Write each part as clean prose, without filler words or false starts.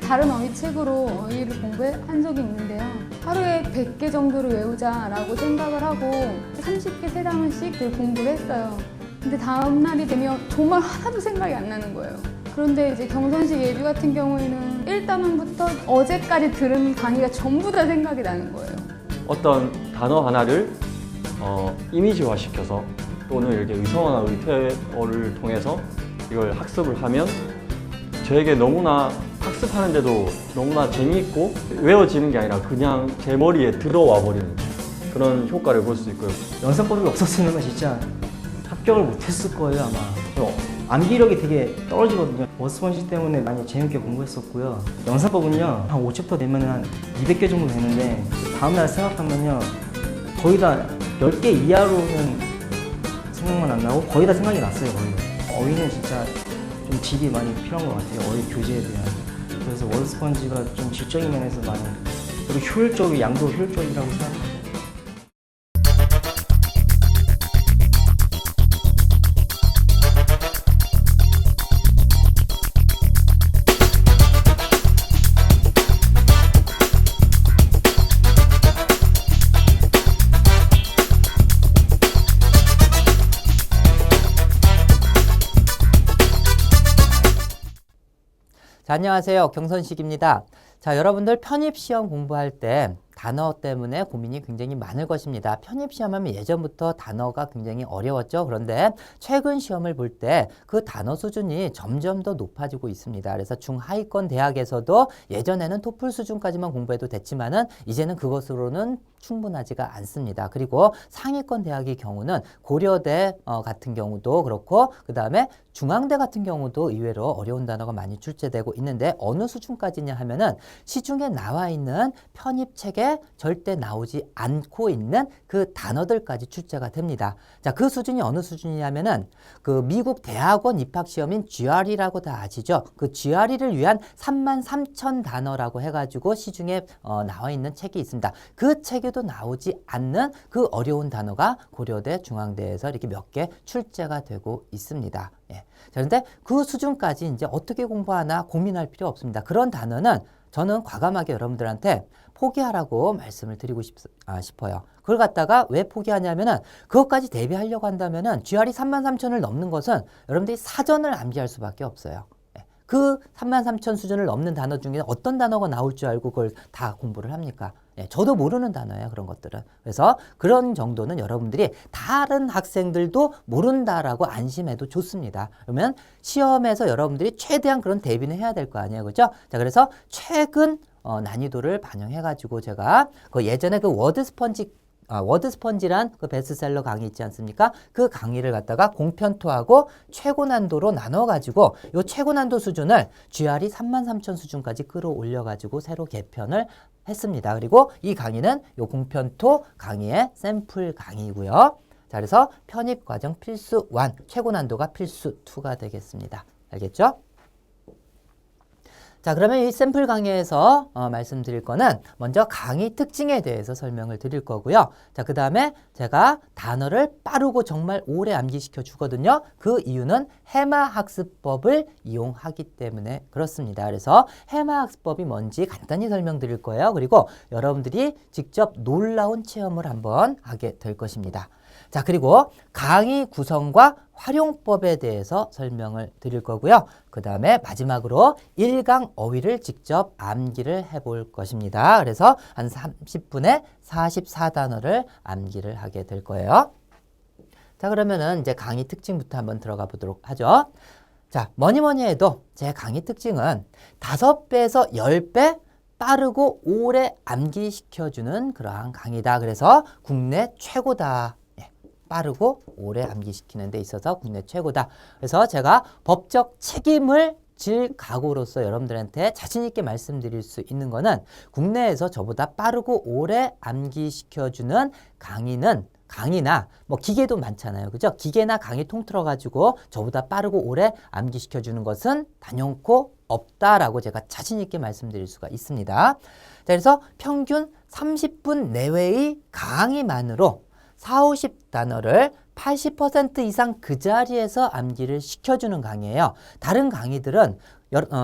다른 어휘 책으로 어휘를 공부한 적이 있는데요. 하루에 100개 정도를 외우자라고 생각을 하고 30개 세 단원씩 늘 공부를 했어요. 근데 다음 날이 되면 정말 하나도 생각이 안 나는 거예요. 그런데 이제 경선식 예비 같은 경우에는 1단원부터 어제까지 들은 강의가 전부 다 생각이 나는 거예요. 어떤 단어 하나를 이미지화 시켜서 또는 이렇게 의성어나 의태어를 통해서 이걸 학습을 하면 저에게 너무나 학습하는데도 너무나 재미있고 외워지는 게 아니라 그냥 제 머리에 들어와 버리는 그런 효과를 볼 수 있고요. 연산법이 없었으면 진짜 합격을 못했을 거예요 아마. 암기력이 되게 떨어지거든요. 워스펀시 때문에 많이 재밌게 공부했었고요. 연산법은요 한 5챕터 되면 한 200개 정도 되는데 다음날 생각하면요 거의 다 10개 이하로는 생각만 안 나고 거의 다 생각이 났어요. 거의. 어휘는 진짜 좀 질이 많이 필요한 것 같아요. 어휘 교재에 대한. 그래서 워스펀지가 좀 질적인 면에서 많이 그리고 효율적이고 양도 효율적이라고 생각합니다. 자, 안녕하세요. 경선식입니다. 자, 여러분들 편입시험 공부할 때 단어 때문에 고민이 굉장히 많을 것입니다. 편입시험 하면 예전부터 단어가 굉장히 어려웠죠. 그런데 최근 시험을 볼 때 그 단어 수준이 점점 더 높아지고 있습니다. 그래서 중하위권 대학에서도 예전에는 토플 수준까지만 공부해도 됐지만은 이제는 그것으로는 충분하지가 않습니다. 그리고 상위권 대학의 경우는 고려대 같은 경우도 그렇고 그 다음에 중앙대 같은 경우도 의외로 어려운 단어가 많이 출제되고 있는데 어느 수준까지냐 하면은 시중에 나와 있는 편입책에 절대 나오지 않고 있는 그 단어들까지 출제가 됩니다. 자, 그 수준이 어느 수준이냐면은 그 미국 대학원 입학 시험인 GRE라고 다 아시죠? 그 GRE를 위한 33,000 단어라고 해가지고 시중에 나와 있는 책이 있습니다. 그 책에도 나오지 않는 그 어려운 단어가 고려대, 중앙대에서 이렇게 몇 개 출제가 되고 있습니다. 예. 자, 그런데 그 수준까지 이제 어떻게 공부하나 고민할 필요 없습니다. 그런 단어는 저는 과감하게 여러분들한테 포기하라고 말씀을 드리고 싶어요. 그걸 갖다가 왜 포기하냐면은 그것까지 대비하려고 한다면은 GRE 33,000을 넘는 것은 여러분들이 사전을 암기할 수밖에 없어요. 그 33,000 수준을 넘는 단어 중에 어떤 단어가 나올 줄 알고 그걸 다 공부를 합니까? 저도 모르는 단어예요, 그런 것들은. 그래서 그런 정도는 여러분들이 다른 학생들도 모른다라고 안심해도 좋습니다. 그러면 시험에서 여러분들이 최대한 그런 대비는 해야 될 거 아니에요, 그죠? 자, 그래서 최근 난이도를 반영해가지고 제가 그 예전에 그 워드스펀지란 그 베스트셀러 강의 있지 않습니까? 그 강의를 갖다가 공편토하고 최고 난도로 나눠가지고 요 최고 난도 수준을 GRE 33,000 수준까지 끌어올려가지고 새로 개편을 했습니다. 그리고 이 강의는 요 공편토 강의의 샘플 강의고요. 자, 그래서 편입 과정 필수 1, 최고 난도가 필수 2가 되겠습니다. 알겠죠? 자, 그러면 이 샘플 강의에서 말씀드릴 거는 먼저 강의 특징에 대해서 설명을 드릴 거고요. 자, 그 다음에 제가 단어를 빠르고 정말 오래 암기시켜 주거든요. 그 이유는 해마 학습법을 이용하기 때문에 그렇습니다. 그래서 해마 학습법이 뭔지 간단히 설명드릴 거예요. 그리고 여러분들이 직접 놀라운 체험을 한번 하게 될 것입니다. 자, 그리고 강의 구성과 활용법에 대해서 설명을 드릴 거고요. 그 다음에 마지막으로 1강 어휘를 직접 암기를 해볼 것입니다. 그래서 한 30분에 44단어를 암기를 하게 될 거예요. 자, 그러면은 이제 강의 특징부터 한번 들어가 보도록 하죠. 자, 뭐니 해도 제 강의 특징은 5배에서 10배 빠르고 오래 암기시켜주는 그러한 강의다. 그래서 국내 최고다. 빠르고 오래 암기시키는 데 있어서 국내 최고다. 그래서 제가 법적 책임을 질 각오로서 여러분들한테 자신 있게 말씀드릴 수 있는 거는 국내에서 저보다 빠르고 오래 암기시켜주는 강의나 뭐 기계도 많잖아요. 그죠? 기계나 강의 통틀어 가지고 저보다 빠르고 오래 암기시켜주는 것은 단연코 없다라고 제가 자신 있게 말씀드릴 수가 있습니다. 자, 그래서 평균 30분 내외의 강의만으로 40-50단어를 80% 이상 그 자리에서 암기를 시켜주는 강의예요. 다른 강의들은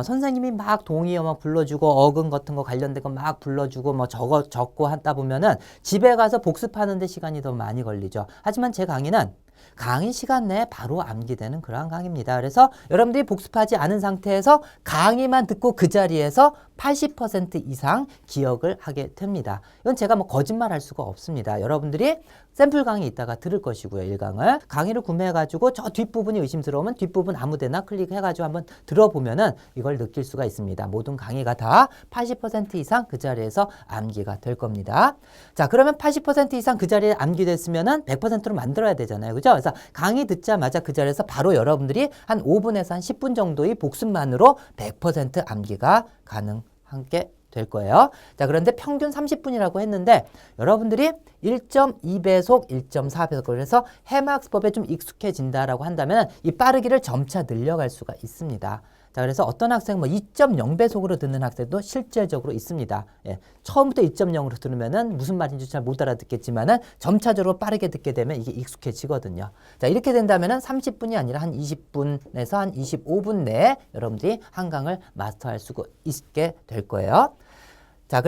선생님이 막 동의어 막 불러주고 어근 같은 거 관련된 거 막 불러주고 뭐 적고 하다 보면은 집에 가서 복습하는데 시간이 더 많이 걸리죠. 하지만 제 강의는 강의 시간 내에 바로 암기되는 그러한 강의입니다. 그래서 여러분들이 복습하지 않은 상태에서 강의만 듣고 그 자리에서 80% 이상 기억을 하게 됩니다. 이건 제가 뭐 거짓말 할 수가 없습니다. 여러분들이 샘플 강의 있다가 들을 것이고요. 1강을. 강의를 구매해가지고 저 뒷부분이 의심스러우면 뒷부분 아무데나 클릭해가지고 한번 들어보면은 이걸 느낄 수가 있습니다. 모든 강의가 다 80% 이상 그 자리에서 암기가 될 겁니다. 자, 그러면 80% 이상 그 자리에 암기됐으면은 100%로 만들어야 되잖아요. 그죠? 그래서 강의 듣자마자 그 자리에서 바로 여러분들이 한 5분에서 한 10분 정도의 복습만으로 100% 암기가 가능하게 될 거예요. 자, 그런데 평균 30분이라고 했는데 여러분들이 1.2배속, 1.4배속 그래서 해마학습법에 좀 익숙해진다라고 한다면 이 빠르기를 점차 늘려갈 수가 있습니다. 자, 그래서 어떤 학생 뭐 2.0배속으로 듣는 학생도 실질적으로 있습니다. 예, 처음부터 2.0으로 들으면은 무슨 말인지 잘 못 알아듣겠지만은 점차적으로 빠르게 듣게 되면 이게 익숙해지거든요. 자, 이렇게 된다면은 30분이 아니라 한 20분에서 한 25분 내에 여러분들이 한강을 마스터할 수 있게 될 거예요. 자,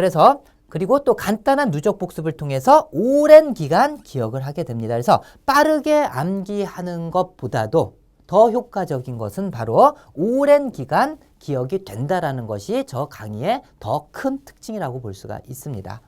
그리고 또 간단한 누적 복습을 통해서 오랜 기간 기억을 하게 됩니다. 그래서 빠르게 암기하는 것보다도 더 효과적인 것은 바로 오랜 기간 기억이 된다라는 것이 저 강의의 더 큰 특징이라고 볼 수가 있습니다.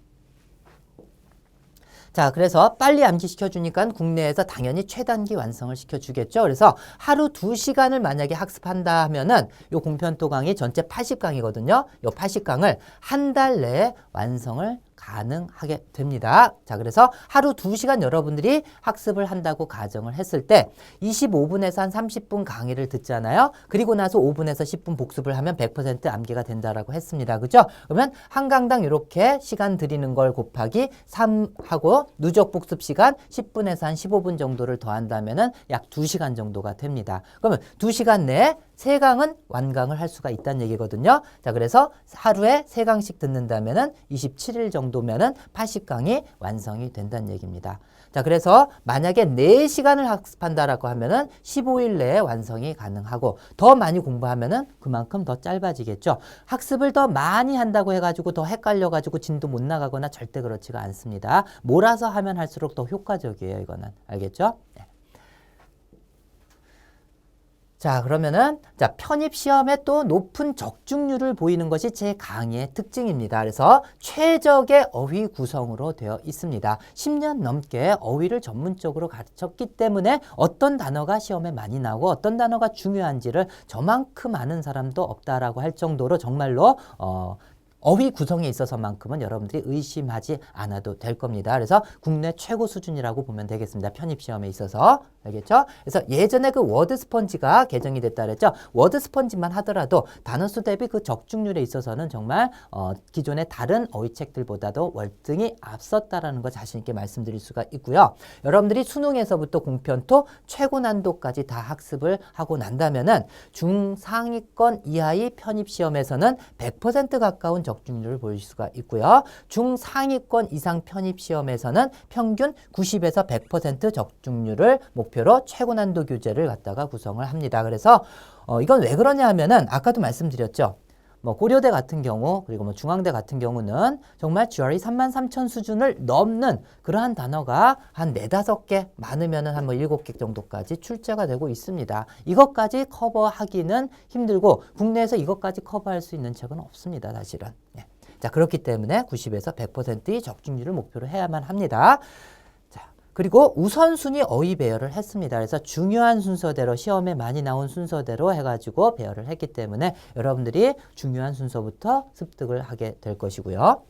자, 그래서 빨리 암기시켜주니까 국내에서 당연히 최단기 완성을 시켜주겠죠. 그래서 하루 2시간을 만약에 학습한다 하면은 요 공편도 강의 전체 80강이거든요. 요 80강을 한 달 내에 완성을 가능하게 됩니다. 자, 그래서 하루 2시간 여러분들이 학습을 한다고 가정을 했을 때 25분에서 한 30분 강의를 듣잖아요. 그리고 나서 5분에서 10분 복습을 하면 100% 암기가 된다라고 했습니다. 그죠? 그러면 한 강당 이렇게 시간 들이는 걸 곱하기 3하고 누적 복습 시간 10분에서 한 15분 정도를 더한다면은 약 2시간 정도가 됩니다. 그러면 2시간 내에 3강은 완강을 할 수가 있다는 얘기거든요. 자, 그래서 하루에 3강씩 듣는다면은 27일 정도면은 80강이 완성이 된다는 얘기입니다. 자, 그래서 만약에 4시간을 학습한다라고 하면은 15일 내에 완성이 가능하고 더 많이 공부하면은 그만큼 더 짧아지겠죠. 학습을 더 많이 한다고 해가지고 더 헷갈려가지고 진도 못 나가거나 절대 그렇지가 않습니다. 몰아서 하면 할수록 더 효과적이에요, 이거는. 알겠죠? 네. 자, 그러면은 편입 시험에 또 높은 적중률을 보이는 것이 제 강의의 특징입니다. 그래서 최적의 어휘 구성으로 되어 있습니다. 10년 넘게 어휘를 전문적으로 가르쳤기 때문에 어떤 단어가 시험에 많이 나오고 어떤 단어가 중요한지를 저만큼 아는 사람도 없다라고 할 정도로 정말로 어휘 구성에 있어서만큼은 여러분들이 의심하지 않아도 될 겁니다. 그래서 국내 최고 수준이라고 보면 되겠습니다. 편입시험에 있어서. 알겠죠? 그래서 예전에 그 워드 스펀지가 개정이 됐다 그랬죠? 워드 스펀지만 하더라도 단어 수 대비 그 적중률에 있어서는 정말 기존의 다른 어휘책들보다도 월등히 앞섰다라는 거 자신 있게 말씀드릴 수가 있고요. 여러분들이 수능에서부터 공편토 최고 난도까지 다 학습을 하고 난다면은 중상위권 이하의 편입시험에서는 100% 가까운 적중률을 보일 수가 있고요. 중상위권 이상 편입시험에서는 평균 90에서 100% 적중률을 목표로 최고 난도 교재를 갖다가 구성을 합니다. 그래서 이건 왜 그러냐 하면은 아까도 말씀드렸죠. 뭐 고려대 같은 경우 그리고 뭐 중앙대 같은 경우는 정말 GRE 33,000 수준을 넘는 그러한 단어가 한 4-5개 많으면은 한 뭐 7개 정도까지 출제가 되고 있습니다. 이것까지 커버하기는 힘들고 국내에서 이것까지 커버할 수 있는 책은 없습니다. 사실은. 네. 자, 그렇기 때문에 90에서 100%의 적중률을 목표로 해야만 합니다. 그리고 우선순위 어휘 배열을 했습니다. 그래서 중요한 순서대로 시험에 많이 나온 순서대로 해가지고 배열을 했기 때문에 여러분들이 중요한 순서부터 습득을 하게 될 것이고요.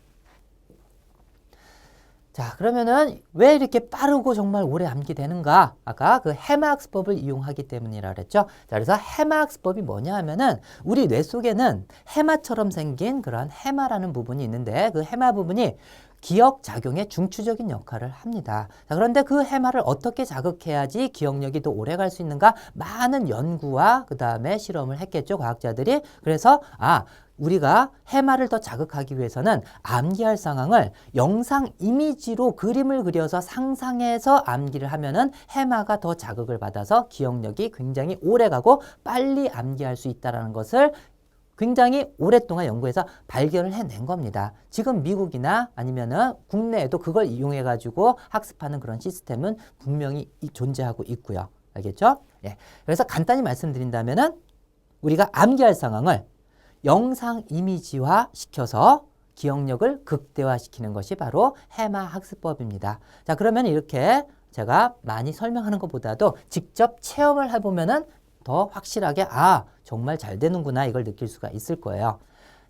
자, 그러면은 왜 이렇게 빠르고 정말 오래 암기되는가? 아까 그 해마학습법을 이용하기 때문이라 그랬죠. 자, 그래서 해마학습법이 뭐냐 하면은 우리 뇌 속에는 해마처럼 생긴 그런 해마라는 부분이 있는데 그 해마 부분이 기억 작용에 중추적인 역할을 합니다. 자, 그런데 그 해마를 어떻게 자극해야지 기억력이 더 오래 갈 수 있는가? 많은 연구와 그 다음에 실험을 했겠죠, 과학자들이. 그래서 우리가 해마를 더 자극하기 위해서는 암기할 상황을 영상 이미지로 그림을 그려서 상상해서 암기를 하면은 해마가 더 자극을 받아서 기억력이 굉장히 오래 가고 빨리 암기할 수 있다는 것을 굉장히 오랫동안 연구해서 발견을 해낸 겁니다. 지금 미국이나 아니면은 국내에도 그걸 이용해 가지고 학습하는 그런 시스템은 분명히 존재하고 있고요. 알겠죠? 예. 그래서 간단히 말씀드린다면은 우리가 암기할 상황을 영상 이미지화 시켜서 기억력을 극대화시키는 것이 바로 해마 학습법입니다. 자, 그러면 이렇게 제가 많이 설명하는 것보다도 직접 체험을 해보면은 더 확실하게 정말 잘 되는구나 이걸 느낄 수가 있을 거예요.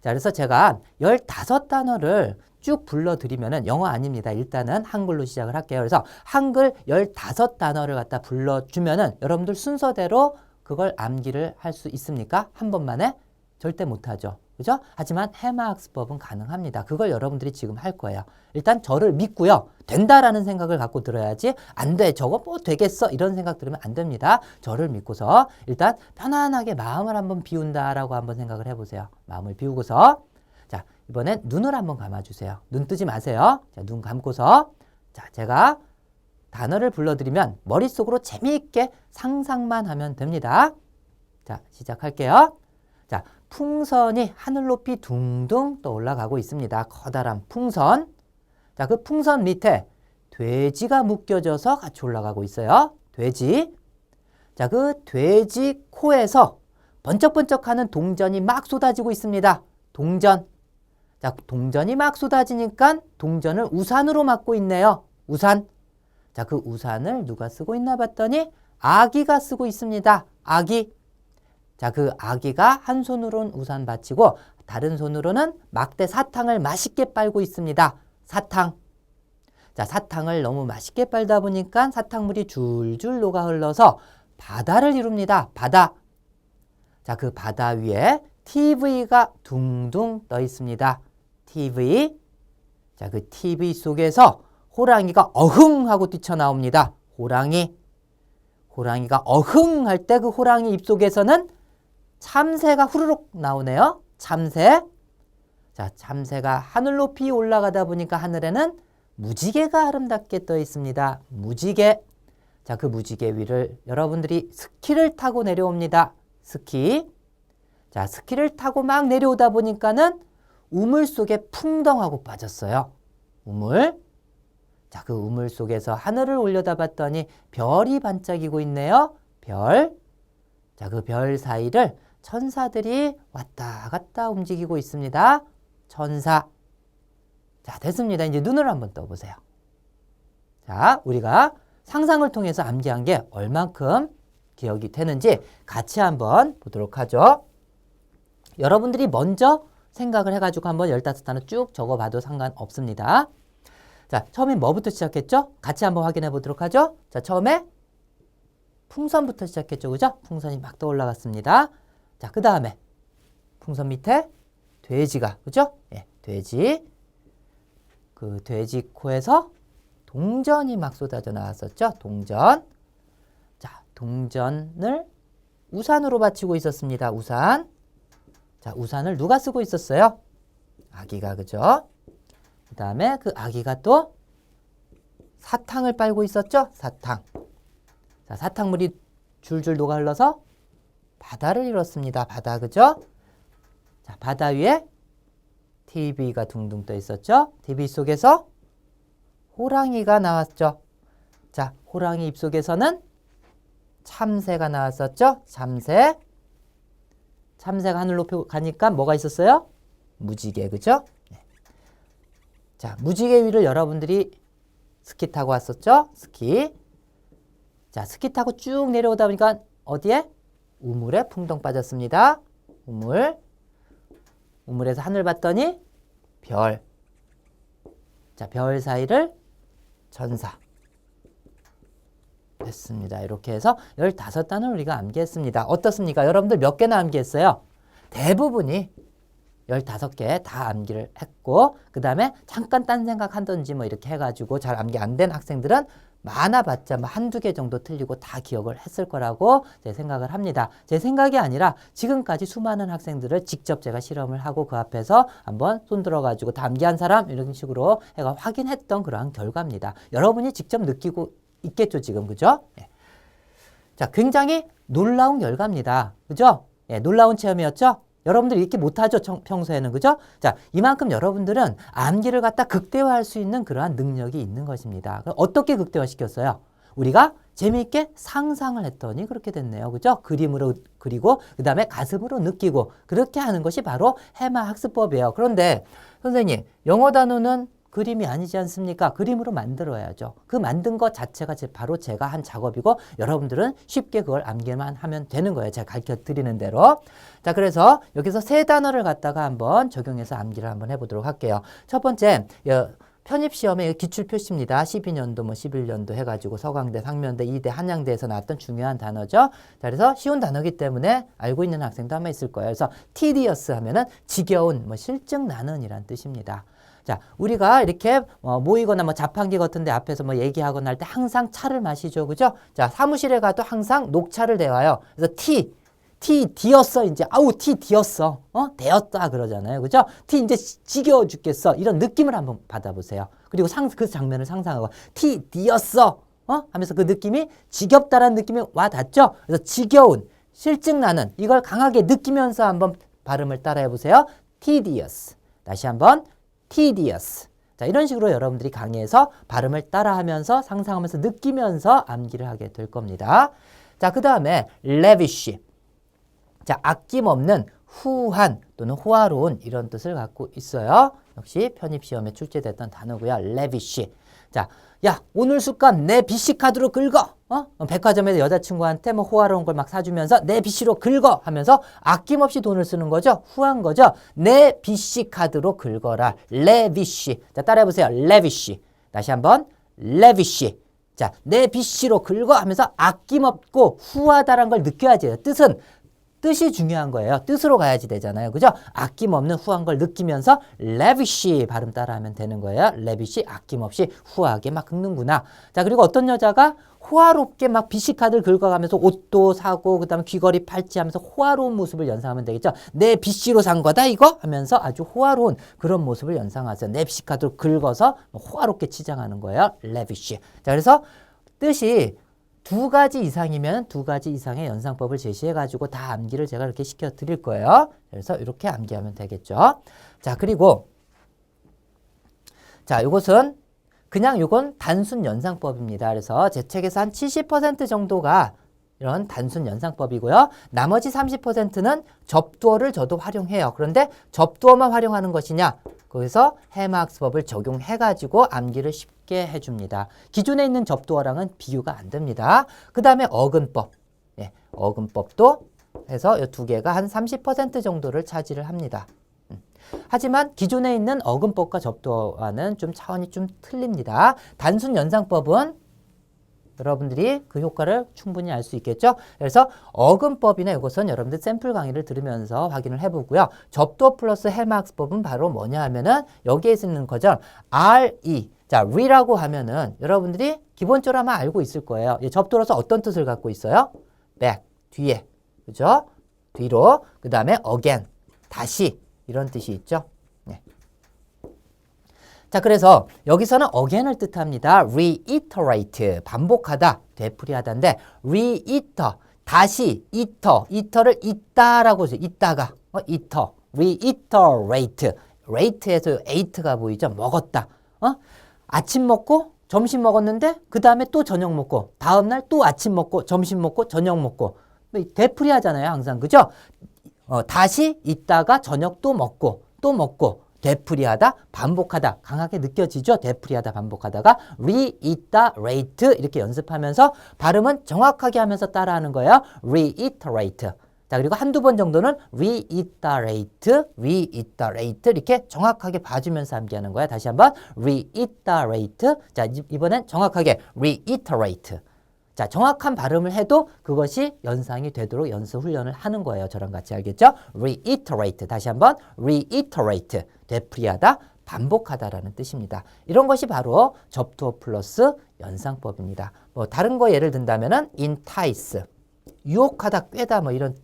자, 그래서 제가 15단어를 쭉 불러드리면은 영어 아닙니다. 일단은 한글로 시작을 할게요. 그래서 한글 15단어를 갖다 불러주면은 여러분들 순서대로 그걸 암기를 할 수 있습니까? 한 번만에? 절대 못하죠. 그죠? 하지만 해마 학습법은 가능합니다. 그걸 여러분들이 지금 할 거예요. 일단 저를 믿고요. 된다라는 생각을 갖고 들어야지 안 돼. 저거 뭐 되겠어. 이런 생각 들으면 안 됩니다. 저를 믿고서 일단 편안하게 마음을 한번 비운다라고 한번 생각을 해보세요. 마음을 비우고서 자, 이번엔 눈을 한번 감아주세요. 눈 뜨지 마세요. 자, 눈 감고서 자, 제가 단어를 불러드리면 머릿속으로 재미있게 상상만 하면 됩니다. 자, 시작할게요. 자, 풍선이 하늘 높이 둥둥 떠 올라가고 있습니다. 커다란 풍선. 자, 그 풍선 밑에 돼지가 묶여져서 같이 올라가고 있어요. 돼지. 자, 그 돼지 코에서 번쩍번쩍하는 동전이 막 쏟아지고 있습니다. 동전. 자, 동전이 막 쏟아지니까 동전을 우산으로 막고 있네요. 우산. 자, 그 우산을 누가 쓰고 있나 봤더니 아기가 쓰고 있습니다. 아기. 자, 그 아기가 한 손으로는 우산 받치고 다른 손으로는 막대 사탕을 맛있게 빨고 있습니다. 사탕. 자, 사탕을 너무 맛있게 빨다 보니까 사탕물이 줄줄 녹아 흘러서 바다를 이룹니다. 바다. 자, 그 바다 위에 TV가 둥둥 떠 있습니다. TV. 자, 그 TV 속에서 호랑이가 어흥 하고 뛰쳐나옵니다. 호랑이. 호랑이가 어흥 할 때 그 호랑이 입속에서는 참새가 후루룩 나오네요. 참새. 자, 참새가 하늘 높이 올라가다 보니까 하늘에는 무지개가 아름답게 떠 있습니다. 무지개. 자, 그 무지개 위를 여러분들이 스키를 타고 내려옵니다. 스키. 자, 스키를 타고 막 내려오다 보니까는 우물 속에 풍덩하고 빠졌어요. 우물. 자, 그 우물 속에서 하늘을 올려다봤더니 별이 반짝이고 있네요. 별. 자, 그 별 사이를 천사들이 왔다 갔다 움직이고 있습니다. 천사. 자, 됐습니다. 이제 눈을 한번 떠보세요. 자, 우리가 상상을 통해서 암기한 게 얼만큼 기억이 되는지 같이 한번 보도록 하죠. 여러분들이 먼저 생각을 해가지고 한번 15단어 쭉 적어봐도 상관없습니다. 자, 처음에 뭐부터 시작했죠? 같이 한번 확인해 보도록 하죠. 자, 처음에 풍선부터 시작했죠. 그죠? 풍선이 막 떠올라갔습니다. 자, 그 다음에 풍선 밑에 돼지가, 그죠? 예, 돼지. 그 돼지 코에서 동전이 막 쏟아져 나왔었죠. 동전. 자, 동전을 우산으로 받치고 있었습니다. 우산. 자, 우산을 누가 쓰고 있었어요? 아기가, 그죠? 그 다음에 그 아기가 또 사탕을 빨고 있었죠? 사탕. 자, 사탕물이 줄줄 녹아 흘러서 바다를 이뤘습니다. 바다, 그죠? 자, 바다 위에 TV가 둥둥 떠 있었죠? TV 속에서 호랑이가 나왔죠? 자, 호랑이 입속에서는 참새가 나왔었죠? 참새. 참새가 하늘 높이 가니까 뭐가 있었어요? 무지개, 그죠? 네. 자, 무지개 위를 여러분들이 스키 타고 왔었죠? 스키. 자, 스키 타고 쭉 내려오다 보니까 어디에? 우물에 풍덩 빠졌습니다. 우물. 우물에서 하늘 봤더니 별. 자, 별 사이를 천사. 됐습니다. 이렇게 해서 15단을 우리가 암기했습니다. 어떻습니까? 여러분들 몇 개나 암기했어요? 대부분이 15개 다 암기를 했고, 그 다음에 잠깐 딴 생각 하든지 뭐 이렇게 해가지고 잘 암기 안 된 학생들은 많아봤자 뭐 한두 개 정도 틀리고 다 기억을 했을 거라고 제 생각을 합니다. 제 생각이 아니라 지금까지 수많은 학생들을 직접 제가 실험을 하고 그 앞에서 한번 손 들어가지고 다 암기한 사람 이런 식으로 해가 확인했던 그러한 결과입니다. 여러분이 직접 느끼고 있겠죠, 지금. 그죠? 예. 자, 굉장히 놀라운 결과입니다. 그죠? 예, 놀라운 체험이었죠? 여러분들 이렇게 못하죠, 평소에는. 그죠? 자, 이만큼 여러분들은 암기를 갖다 극대화할 수 있는 그러한 능력이 있는 것입니다. 그럼 어떻게 극대화시켰어요? 우리가 재미있게 상상을 했더니 그렇게 됐네요. 그죠? 그림으로 그리고 그 다음에 가슴으로 느끼고 그렇게 하는 것이 바로 해마 학습법이에요. 그런데 선생님, 영어 단어는 그림이 아니지 않습니까? 그림으로 만들어야죠. 그 만든 것 자체가 바로 제가 한 작업이고 여러분들은 쉽게 그걸 암기만 하면 되는 거예요. 제가 가르쳐 드리는 대로. 자, 그래서 여기서 세 단어를 갖다가 한번 적용해서 암기를 한번 해보도록 할게요. 첫 번째, 편입시험의 기출 표시입니다. 12년도, 11년도 해가지고 서강대, 상면대, 이대, 한양대에서 나왔던 중요한 단어죠. 자, 그래서 쉬운 단어이기 때문에 알고 있는 학생도 아마 있을 거예요. 그래서 tedious 하면은 지겨운, 실증 나는 이란 뜻입니다. 자, 우리가 이렇게 모이거나 자판기 같은 데 앞에서 얘기하거나 할 때 항상 차를 마시죠. 그죠? 자, 사무실에 가도 항상 녹차를 대와요. 그래서 티 디었어. 이제 아우 티 디었어. 되었다 그러잖아요. 그죠? 티 이제 지겨워 죽겠어. 이런 느낌을 한번 받아보세요. 그리고 그 장면을 상상하고 티 디었어. 하면서 그 느낌이 지겹다라는 느낌이 와 닿죠? 그래서 지겨운, 실증나는 이걸 강하게 느끼면서 한번 발음을 따라해 보세요. tedious. 다시 한번 tedious. 자, 이런 식으로 여러분들이 강의에서 발음을 따라하면서 상상하면서 느끼면서 암기를 하게 될 겁니다. 자, 그 다음에 lavish. 자, 아낌없는, 후한 또는 호화로운 이런 뜻을 갖고 있어요. 역시 편입시험에 출제됐던 단어고요. lavish. 자, 야, 오늘 술값 내 BC 카드로 긁어. 백화점에서 여자친구한테 호화로운 걸 막 사주면서 내 BC로 긁어 하면서 아낌없이 돈을 쓰는 거죠. 후한 거죠. 내 BC 카드로 긁어라. lavish. 자, 따라해보세요. lavish. 다시 한번 lavish. 자, 내 BC로 긁어 하면서 아낌없고 후하다라는 걸 느껴야지. 뜻이 중요한 거예요. 뜻으로 가야지 되잖아요. 그죠? 아낌없는 후한 걸 느끼면서 lavish 발음 따라하면 되는 거예요. lavish 아낌없이 후하게 막 긁는구나. 자, 그리고 어떤 여자가 호화롭게 막 BC카드를 긁어가면서 옷도 사고 그다음에 귀걸이 팔찌하면서 호화로운 모습을 연상하면 되겠죠. 내 BC로 산 거다 이거 하면서 아주 호화로운 그런 모습을 연상하세요. 내 BC카드로 긁어서 호화롭게 치장하는 거예요. lavish. 자, 그래서 뜻이 두 가지 이상이면 두 가지 이상의 연상법을 제시해가지고 다 암기를 제가 이렇게 시켜 드릴 거예요. 그래서 이렇게 암기하면 되겠죠. 자, 그리고 자, 요것은 그냥 요건 단순 연상법입니다. 그래서 제 책에서 한 70% 정도가 이런 단순 연상법이고요. 나머지 30%는 접두어를 저도 활용해요. 그런데 접두어만 활용하는 것이냐? 거기서 해마학습법을 적용해가지고 암기를 쉽게 해줍니다. 기존에 있는 접두어랑은 비교가 안 됩니다. 그 다음에 어근법. 어근법도 해서 이 두 개가 한 30% 정도를 차지를 합니다. 하지만 기존에 있는 어근법과 접두어와는 좀 차원이 좀 틀립니다. 단순 연상법은 여러분들이 그 효과를 충분히 알 수 있겠죠. 그래서 어근법이나 이것은 여러분들 샘플 강의를 들으면서 확인을 해보고요. 접두어 플러스 해마학습법은 바로 뭐냐 하면은 여기에 있는 거죠. RE. 자, re라고 하면은 여러분들이 기본적으로 아마 알고 있을 거예요. 접두어로서 어떤 뜻을 갖고 있어요? back, 뒤에. 그죠? 뒤로. 그 다음에 again, 다시. 이런 뜻이 있죠. 네. 자, 그래서 여기서는 again을 뜻합니다. reiterate, 반복하다, 되풀이하다인데 reiter, 다시, eater를 잇다라고 해서 잇다가, eater, reiterate, rate에서 eight가 보이죠? 먹었다. 아침 먹고 점심 먹었는데 그 다음에 또 저녁 먹고 다음날 또 아침 먹고 점심 먹고 저녁 먹고 되풀이하잖아요. 항상. 그죠? 다시 있다가 저녁 또 먹고 되풀이하다, 반복하다 강하게 느껴지죠? 되풀이하다, 반복하다가 reiterate 이렇게 연습하면서 발음은 정확하게 하면서 따라하는 거예요. reiterate. 자, 그리고 한두 번 정도는 reiterate 이렇게 정확하게 봐주면서 암기하는 거야. 다시 한번 reiterate. 자, 이번엔 정확하게 reiterate. 자, 정확한 발음을 해도 그것이 연상이 되도록 연습 훈련을 하는 거예요. 저랑 같이 알겠죠? reiterate. 다시 한번 reiterate. 되풀이하다, 반복하다라는 뜻입니다. 이런 것이 바로 접두어 플러스 연상법입니다. 다른 거 예를 든다면은 entice. 유혹하다, 꿰다 이런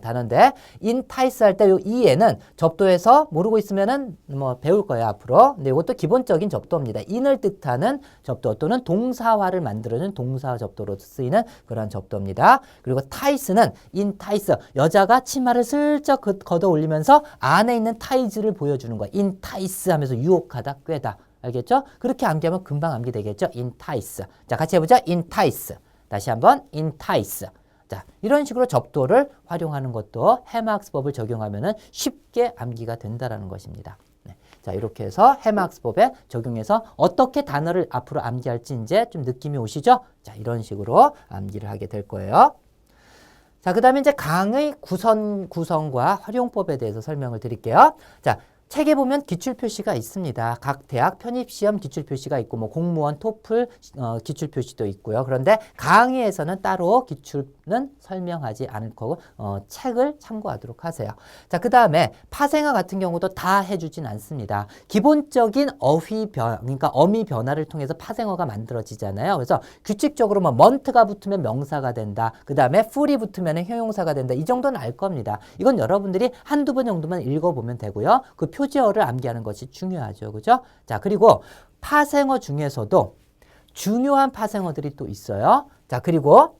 단어인데 entice 할 때 요 e에는 접도에서 모르고 있으면은 뭐 배울 거예요 앞으로. 근데 이것도 기본적인 접도입니다. in을 뜻하는 접도 또는 동사화를 만들어주는 동사 접도로 쓰이는 그런 접도입니다. 그리고 tice는 entice 여자가 치마를 슬쩍 걷어 올리면서 안에 있는 타이즈를 보여주는 거예요. entice 하면서 유혹하다, 꿰다. 알겠죠? 그렇게 암기하면 금방 암기되겠죠? entice. 자, 같이 해보자. entice. 다시 한번 entice. 자, 이런 식으로 접도를 활용하는 것도 해마학습법을 적용하면 쉽게 암기가 된다는 것입니다. 네. 자, 이렇게 해서 해마학습법에 적용해서 어떻게 단어를 앞으로 암기할지 이제 좀 느낌이 오시죠? 자, 이런 식으로 암기를 하게 될 거예요. 자, 그 다음에 이제 강의 구성과 활용법에 대해서 설명을 드릴게요. 자, 책에 보면 기출표시가 있습니다. 각 대학 편입시험 기출표시가 있고 뭐 공무원 토플 기출표시도 있고요. 그런데 강의에서는 따로 기출은 설명하지 않을 거고 책을 참고하도록 하세요. 자, 그 다음에 파생어 같은 경우도 다 해주진 않습니다. 기본적인 그러니까 어미 변화를 통해서 파생어가 만들어지잖아요. 그래서 규칙적으로 뭐 month가 붙으면 명사가 된다. 그 다음에 fully 붙으면 형용사가 된다. 이 정도는 알 겁니다. 이건 여러분들이 한두 번 정도만 읽어보면 되고요. 그 표제어를 암기하는 것이 중요하죠. 그죠? 자, 그리고 파생어 중에서도 중요한 파생어들이 또 있어요. 자, 그리고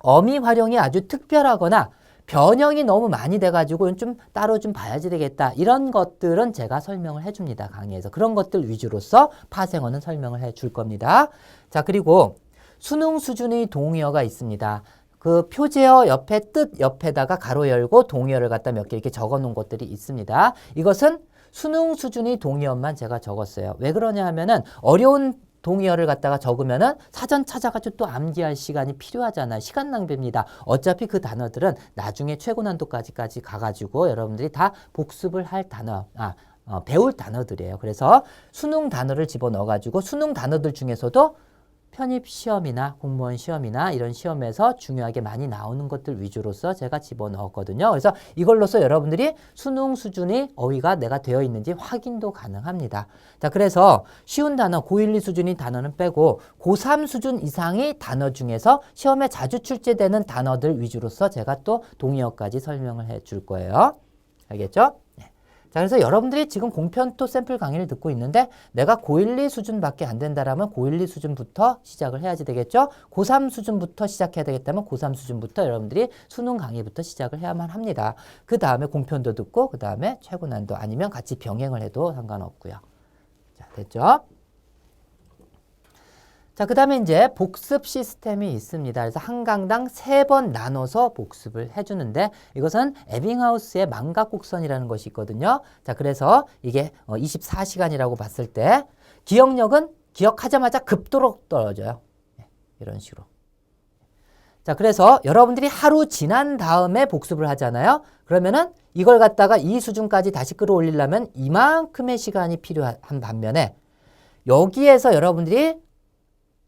어미 활용이 아주 특별하거나 변형이 너무 많이 돼가지고 좀 따로 좀 봐야지 되겠다. 이런 것들은 제가 설명을 해줍니다. 강의에서. 그런 것들 위주로서 파생어는 설명을 해줄 겁니다. 자, 그리고 수능 수준의 동의어가 있습니다. 그 표제어 옆에 뜻 옆에다가 가로 열고 동의어를 갖다 몇 개 이렇게 적어 놓은 것들이 있습니다. 이것은 수능 수준의 동의어만 제가 적었어요. 왜 그러냐 하면은 어려운 동의어를 갖다가 적으면은 사전 찾아가지고 또 암기할 시간이 필요하잖아요. 시간 낭비입니다. 어차피 그 단어들은 나중에 최고 난도까지 가가지고 여러분들이 다 복습을 할 단어, 배울 단어들이에요. 그래서 수능 단어를 집어넣어가지고 수능 단어들 중에서도 편입시험이나 공무원 시험이나 이런 시험에서 중요하게 많이 나오는 것들 위주로서 제가 집어넣었거든요. 그래서 이걸로써 여러분들이 수능 수준의 어휘가 내가 되어 있는지 확인도 가능합니다. 자, 그래서 쉬운 단어, 고1, 2 수준의 단어는 빼고 고3 수준 이상의 단어 중에서 시험에 자주 출제되는 단어들 위주로서 제가 또 동의어까지 설명을 해줄 거예요. 알겠죠? 네. 자, 그래서 여러분들이 지금 공편토 샘플 강의를 듣고 있는데 내가 고1, 2 수준밖에 안 된다라면 고1, 2 수준부터 시작을 해야지 되겠죠? 고3 수준부터 시작해야 되겠다면 고3 수준부터 여러분들이 수능 강의부터 시작을 해야만 합니다. 그 다음에 공편도 듣고 그 다음에 최고 난도 아니면 같이 병행을 해도 상관없고요. 자, 됐죠? 자, 그 다음에 이제 복습 시스템이 있습니다. 그래서 한 강당 3번 나눠서 복습을 해주는데 이것은 에빙하우스의 망각곡선이라는 것이 있거든요. 자, 그래서 이게 24시간이라고 봤을 때 기억력은 기억하자마자 급도로 떨어져요. 네, 이런 식으로. 자, 그래서 여러분들이 하루 지난 다음에 복습을 하잖아요. 그러면은 이걸 갖다가 이 수준까지 다시 끌어올리려면 이만큼의 시간이 필요한 반면에 여기에서 여러분들이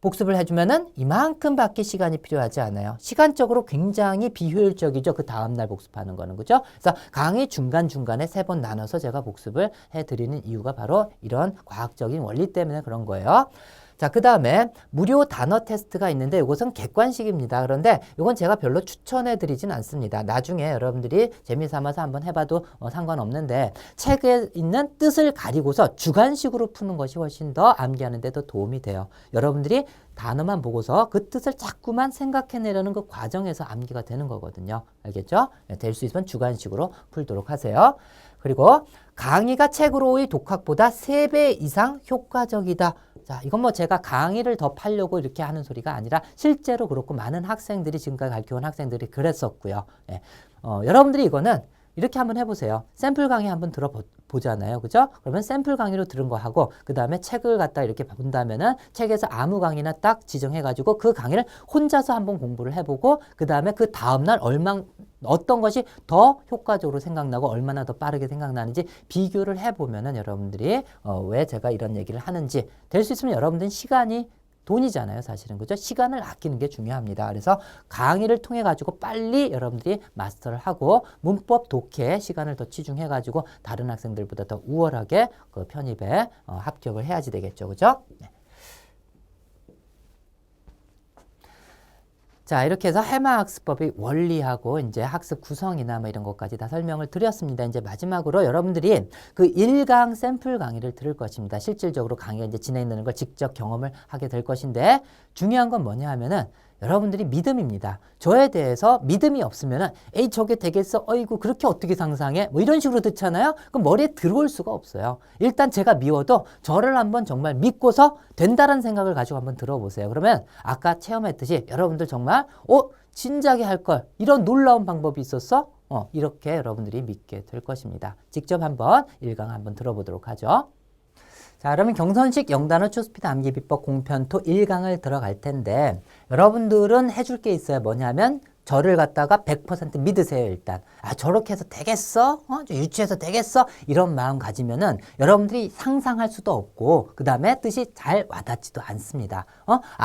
복습을 해주면은 이만큼밖에 시간이 필요하지 않아요. 시간적으로 굉장히 비효율적이죠. 그 다음날 복습하는 거는. 그죠? 그래서 강의 중간중간에 3번 나눠서 제가 복습을 해드리는 이유가 바로 이런 과학적인 원리 때문에 그런 거예요. 자, 그 다음에 무료 단어 테스트가 있는데 이것은 객관식입니다. 그런데 이건 제가 별로 추천해 드리진 않습니다. 나중에 여러분들이 재미삼아서 한번 해봐도 상관없는데 책에 있는 뜻을 가리고서 주관식으로 푸는 것이 훨씬 더 암기하는 데 더 도움이 돼요. 여러분들이 단어만 보고서 그 뜻을 자꾸만 생각해내려는 그 과정에서 암기가 되는 거거든요. 알겠죠? 될 수 있으면 주관식으로 풀도록 하세요. 그리고 강의가 책으로의 독학보다 3배 이상 효과적이다. 자, 이건 뭐 제가 강의를 더 팔려고 이렇게 하는 소리가 아니라 실제로 그렇고 많은 학생들이 지금까지 가르쳐온 학생들이 그랬었고요. 예. 여러분들이 이거는 이렇게 한번 해보세요. 샘플 강의 한번 들어보잖아요. 그죠? 그러면 샘플 강의로 들은 거 하고 그 다음에 책을 갖다 이렇게 본다면은 책에서 아무 강의나 딱 지정해가지고 그 강의를 혼자서 한번 공부를 해보고 그 다음에 그 다음날 어떤 것이 더 효과적으로 생각나고 얼마나 더 빠르게 생각나는지 비교를 해보면은 여러분들이 왜 제가 이런 얘기를 하는지 될 수 있으면 여러분들은 시간이 돈이잖아요, 사실은. 그죠? 시간을 아끼는 게 중요합니다. 그래서 강의를 통해 가지고 빨리 여러분들이 마스터를 하고 문법 독해에 시간을 더 치중해 가지고 다른 학생들보다 더 우월하게 그 편입에 합격을 해야지 되겠죠. 그죠? 네. 자, 이렇게 해서 해마학습법의 원리하고 이제 학습 구성이나 뭐 이런 것까지 다 설명을 드렸습니다. 이제 마지막으로 여러분들이 그 1강 샘플 강의를 들을 것입니다. 실질적으로 강의가 이제 진행되는 걸 직접 경험을 하게 될 것인데 중요한 건 뭐냐 하면은 여러분들이 믿음입니다. 저에 대해서 믿음이 없으면은 에이 저게 되겠어? 어이구 그렇게 어떻게 상상해? 뭐 이런 식으로 듣잖아요. 그럼 머리에 들어올 수가 없어요. 일단 제가 미워도 저를 한번 정말 믿고서 된다는 생각을 가지고 한번 들어보세요. 그러면 아까 체험했듯이 여러분들 정말 진작에 할 걸 이런 놀라운 방법이 있었어? 이렇게 여러분들이 믿게 될 것입니다. 직접 한번 1강 한번 들어보도록 하죠. 자, 그러면 경선식 영단어 초스피드 암기 비법 공편토 1강을 들어갈 텐데 여러분들은 해줄 게 있어요. 뭐냐면 저를 갖다가 100% 믿으세요. 일단 저렇게 해서 되겠어? 유치해서 되겠어? 이런 마음 가지면은 여러분들이 상상할 수도 없고 그 다음에 뜻이 잘 와닿지도 않습니다.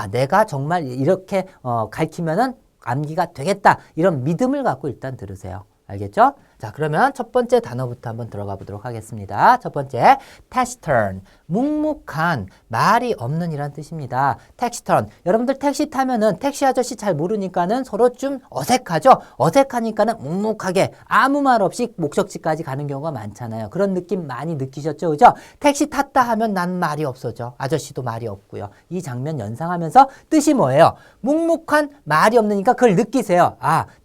내가 정말 이렇게 가르치면은 암기가 되겠다. 이런 믿음을 갖고 일단 들으세요. 알겠죠? 자, 그러면 첫 번째 단어부터 한번 들어가 보도록 하겠습니다. 첫 번째, taciturn, 묵묵한, 말이 없는 이란 뜻입니다. taciturn, 여러분들 택시 타면은 택시 아저씨 잘 모르니까는 서로 좀 어색하죠? 어색하니까는 묵묵하게 아무 말 없이 목적지까지 가는 경우가 많잖아요. 그런 느낌 많이 느끼셨죠? 그죠? 택시 탔다 하면 난 말이 없어져. 아저씨도 말이 없고요. 이 장면 연상하면서 뜻이 뭐예요? 묵묵한, 말이 없으니까 그걸 느끼세요.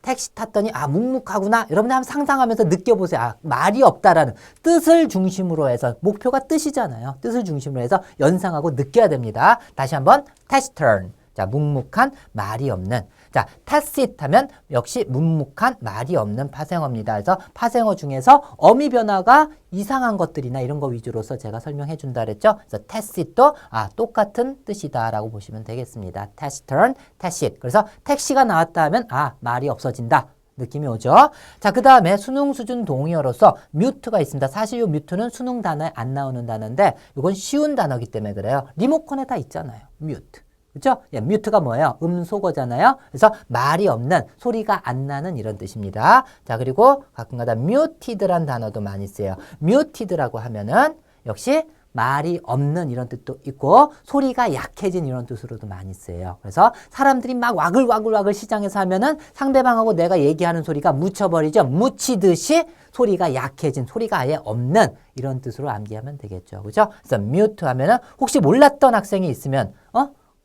택시 탔더니 묵묵하구나. 여러분들 한번 상상하면서 느껴보세요. 말이 없다라는 뜻을 중심으로 해서 목표가 뜻이잖아요. 뜻을 중심으로 해서 연상하고 느껴야 됩니다. 다시 한번 taciturn. 자, 묵묵한, 말이 없는. 자, tacit 하면 역시 묵묵한, 말이 없는 파생어입니다. 그래서 파생어 중에서 어미 변화가 이상한 것들이나 이런 거 위주로서 제가 설명해 준다 그랬죠. 그래서 tacit도 똑같은 뜻이다라고 보시면 되겠습니다. taciturn, tacit. 그래서 택시가 나왔다 하면 말이 없어진다. 느낌이 오죠? 자, 그 다음에 수능 수준 동의어로서 mute가 있습니다. 사실 이 mute는 수능 단어에 안 나오는 단어인데 이건 쉬운 단어이기 때문에 그래요. 리모컨에 다 있잖아요. mute. 그렇죠? mute가 뭐예요? 음소거잖아요. 그래서 말이 없는, 소리가 안 나는 이런 뜻입니다. 자, 그리고 가끔가다 muted란 단어도 많이 써요. muted라고 하면은 역시 말이 없는 이런 뜻도 있고 소리가 약해진 이런 뜻으로도 많이 쓰여요. 그래서 사람들이 막 와글와글 시장에서 하면은 상대방하고 내가 얘기하는 소리가 묻혀버리죠. 묻히듯이 소리가 약해진, 소리가 아예 없는 이런 뜻으로 암기하면 되겠죠. 그죠? 그래서 mute 하면은 혹시 몰랐던 학생이 있으면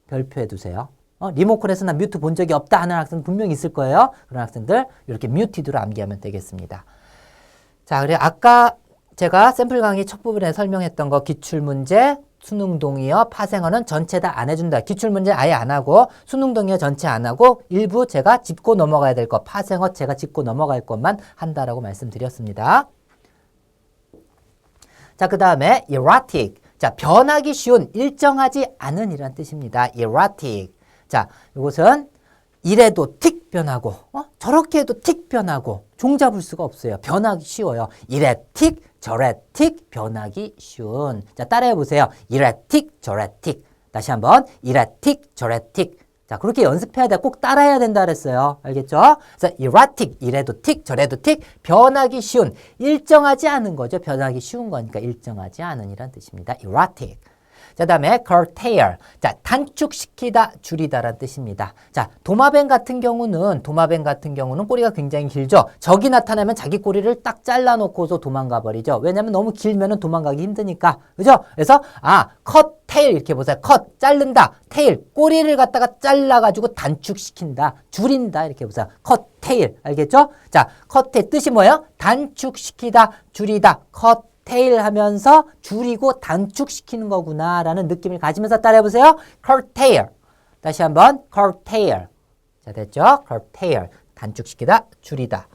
별표해 두세요. 리모컨에서 나 뮤트 본 적이 없다 하는 학생 분명히 있을 거예요. 그런 학생들 이렇게 muted로 암기하면 되겠습니다. 자, 그래 아까 제가 샘플 강의 첫 부분에 설명했던 거 기출문제, 수능 동의어, 파생어는 전체 다 안 해준다. 기출문제 아예 안 하고 수능 동의어 전체 안 하고 일부 제가 짚고 넘어가야 될 것, 파생어 제가 짚고 넘어갈 것만 한다라고 말씀드렸습니다. 자, 그 다음에 erratic. 자, 변하기 쉬운, 일정하지 않은 이란 뜻입니다. erratic. 자, 이것은 이래도 틱 변하고 저렇게 해도 틱 변하고 종잡을 수가 없어요. 변하기 쉬워요. 이래 틱 저래 틱 변하기 쉬운. 자, 따라해 보세요. 이래 틱 저래 틱. 다시 한번 이래 틱 저래 틱. 자, 그렇게 연습해야 돼. 꼭 따라해야 된다 그랬어요. 알겠죠? 그래서 erratic, 이래도 틱 저래도 틱, 변하기 쉬운, 일정하지 않은 거죠. 변하기 쉬운 거니까 일정하지 않은 이란 뜻입니다. erratic. 자, 다음에 curtail. 자, 단축시키다, 줄이다라는 뜻입니다. 자, 도마뱀 같은 경우는 꼬리가 굉장히 길죠. 적이 나타나면 자기 꼬리를 딱 잘라놓고서 도망가 버리죠. 왜냐면 너무 길면은 도망가기 힘드니까. 그죠? 그래서 cut tail 이렇게 보세요. cut 자른다. tail 꼬리를 갖다가 잘라가지고 단축시킨다, 줄인다 이렇게 보세요. cut tail 알겠죠? 자, cut tail 뜻이 뭐예요? 단축시키다, 줄이다. cut 테일 하면서 줄이고 단축시키는 거구나라는 느낌을 가지면서 따라해보세요. curtail. 다시 한번 curtail. 자, 됐죠? curtail. 단축시키다, 줄이다.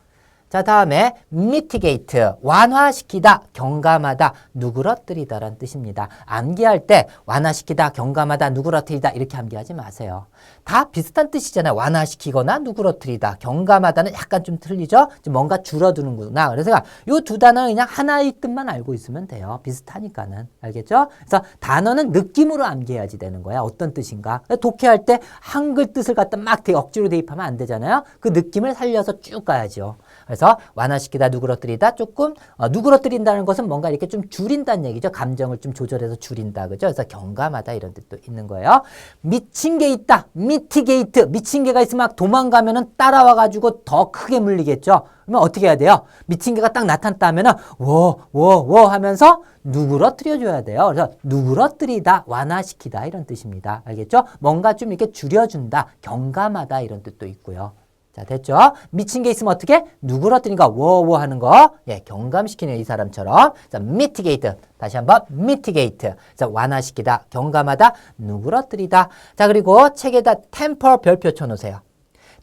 자, 다음에 mitigate, 완화시키다, 경감하다, 누그러뜨리다라는 뜻입니다. 암기할 때 완화시키다, 경감하다, 누그러뜨리다 이렇게 암기하지 마세요. 다 비슷한 뜻이잖아요. 완화시키거나 누그러뜨리다, 경감하다는 약간 좀 틀리죠? 뭔가 줄어드는구나. 그래서 이 두 단어는 그냥 하나의 뜻만 알고 있으면 돼요. 비슷하니까는. 알겠죠? 그래서 단어는 느낌으로 암기해야지 되는 거야. 어떤 뜻인가? 독해할 때 한글 뜻을 갖다 막 억지로 대입하면 안 되잖아요. 그 느낌을 살려서 쭉 가야죠. 그래서 그래서 완화시키다, 누그러뜨리다 조금 누그러뜨린다는 것은 뭔가 이렇게 좀 줄인다는 얘기죠. 감정을 좀 조절해서 줄인다. 그죠? 그래서 경감하다 이런 뜻도 있는 거예요. 미친 게 있다. 미티게이트. 미친 개가 있으면 막 도망가면은 따라와 가지고 더 크게 물리겠죠. 그러면 어떻게 해야 돼요? 미친 개가 딱 나타났다 하면은 워 하면서 누그러뜨려 줘야 돼요. 그래서 누그러뜨리다, 완화시키다 이런 뜻입니다. 알겠죠? 뭔가 좀 이렇게 줄여준다, 경감하다 이런 뜻도 있고요. 자, 됐죠? 미친 게 있으면 어떻게? 누그러뜨리니까 워 하는 거. 예, 경감시키는 이 사람처럼. 자, mitigate. 다시 한번 mitigate. 자, 완화시키다, 경감하다, 누그러뜨리다. 자, 그리고 책에다 temper 별표 쳐놓으세요.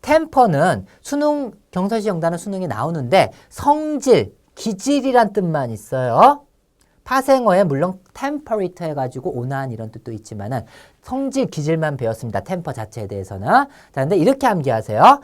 temper는 수능, 경서시 영단은 수능이 나오는데 성질, 기질이란 뜻만 있어요. 파생어에 물론 temperate 해가지고 온화한 이런 뜻도 있지만은 성질, 기질만 배웠습니다. temper 자체에 대해서는. 자, 근데 이렇게 암기하세요.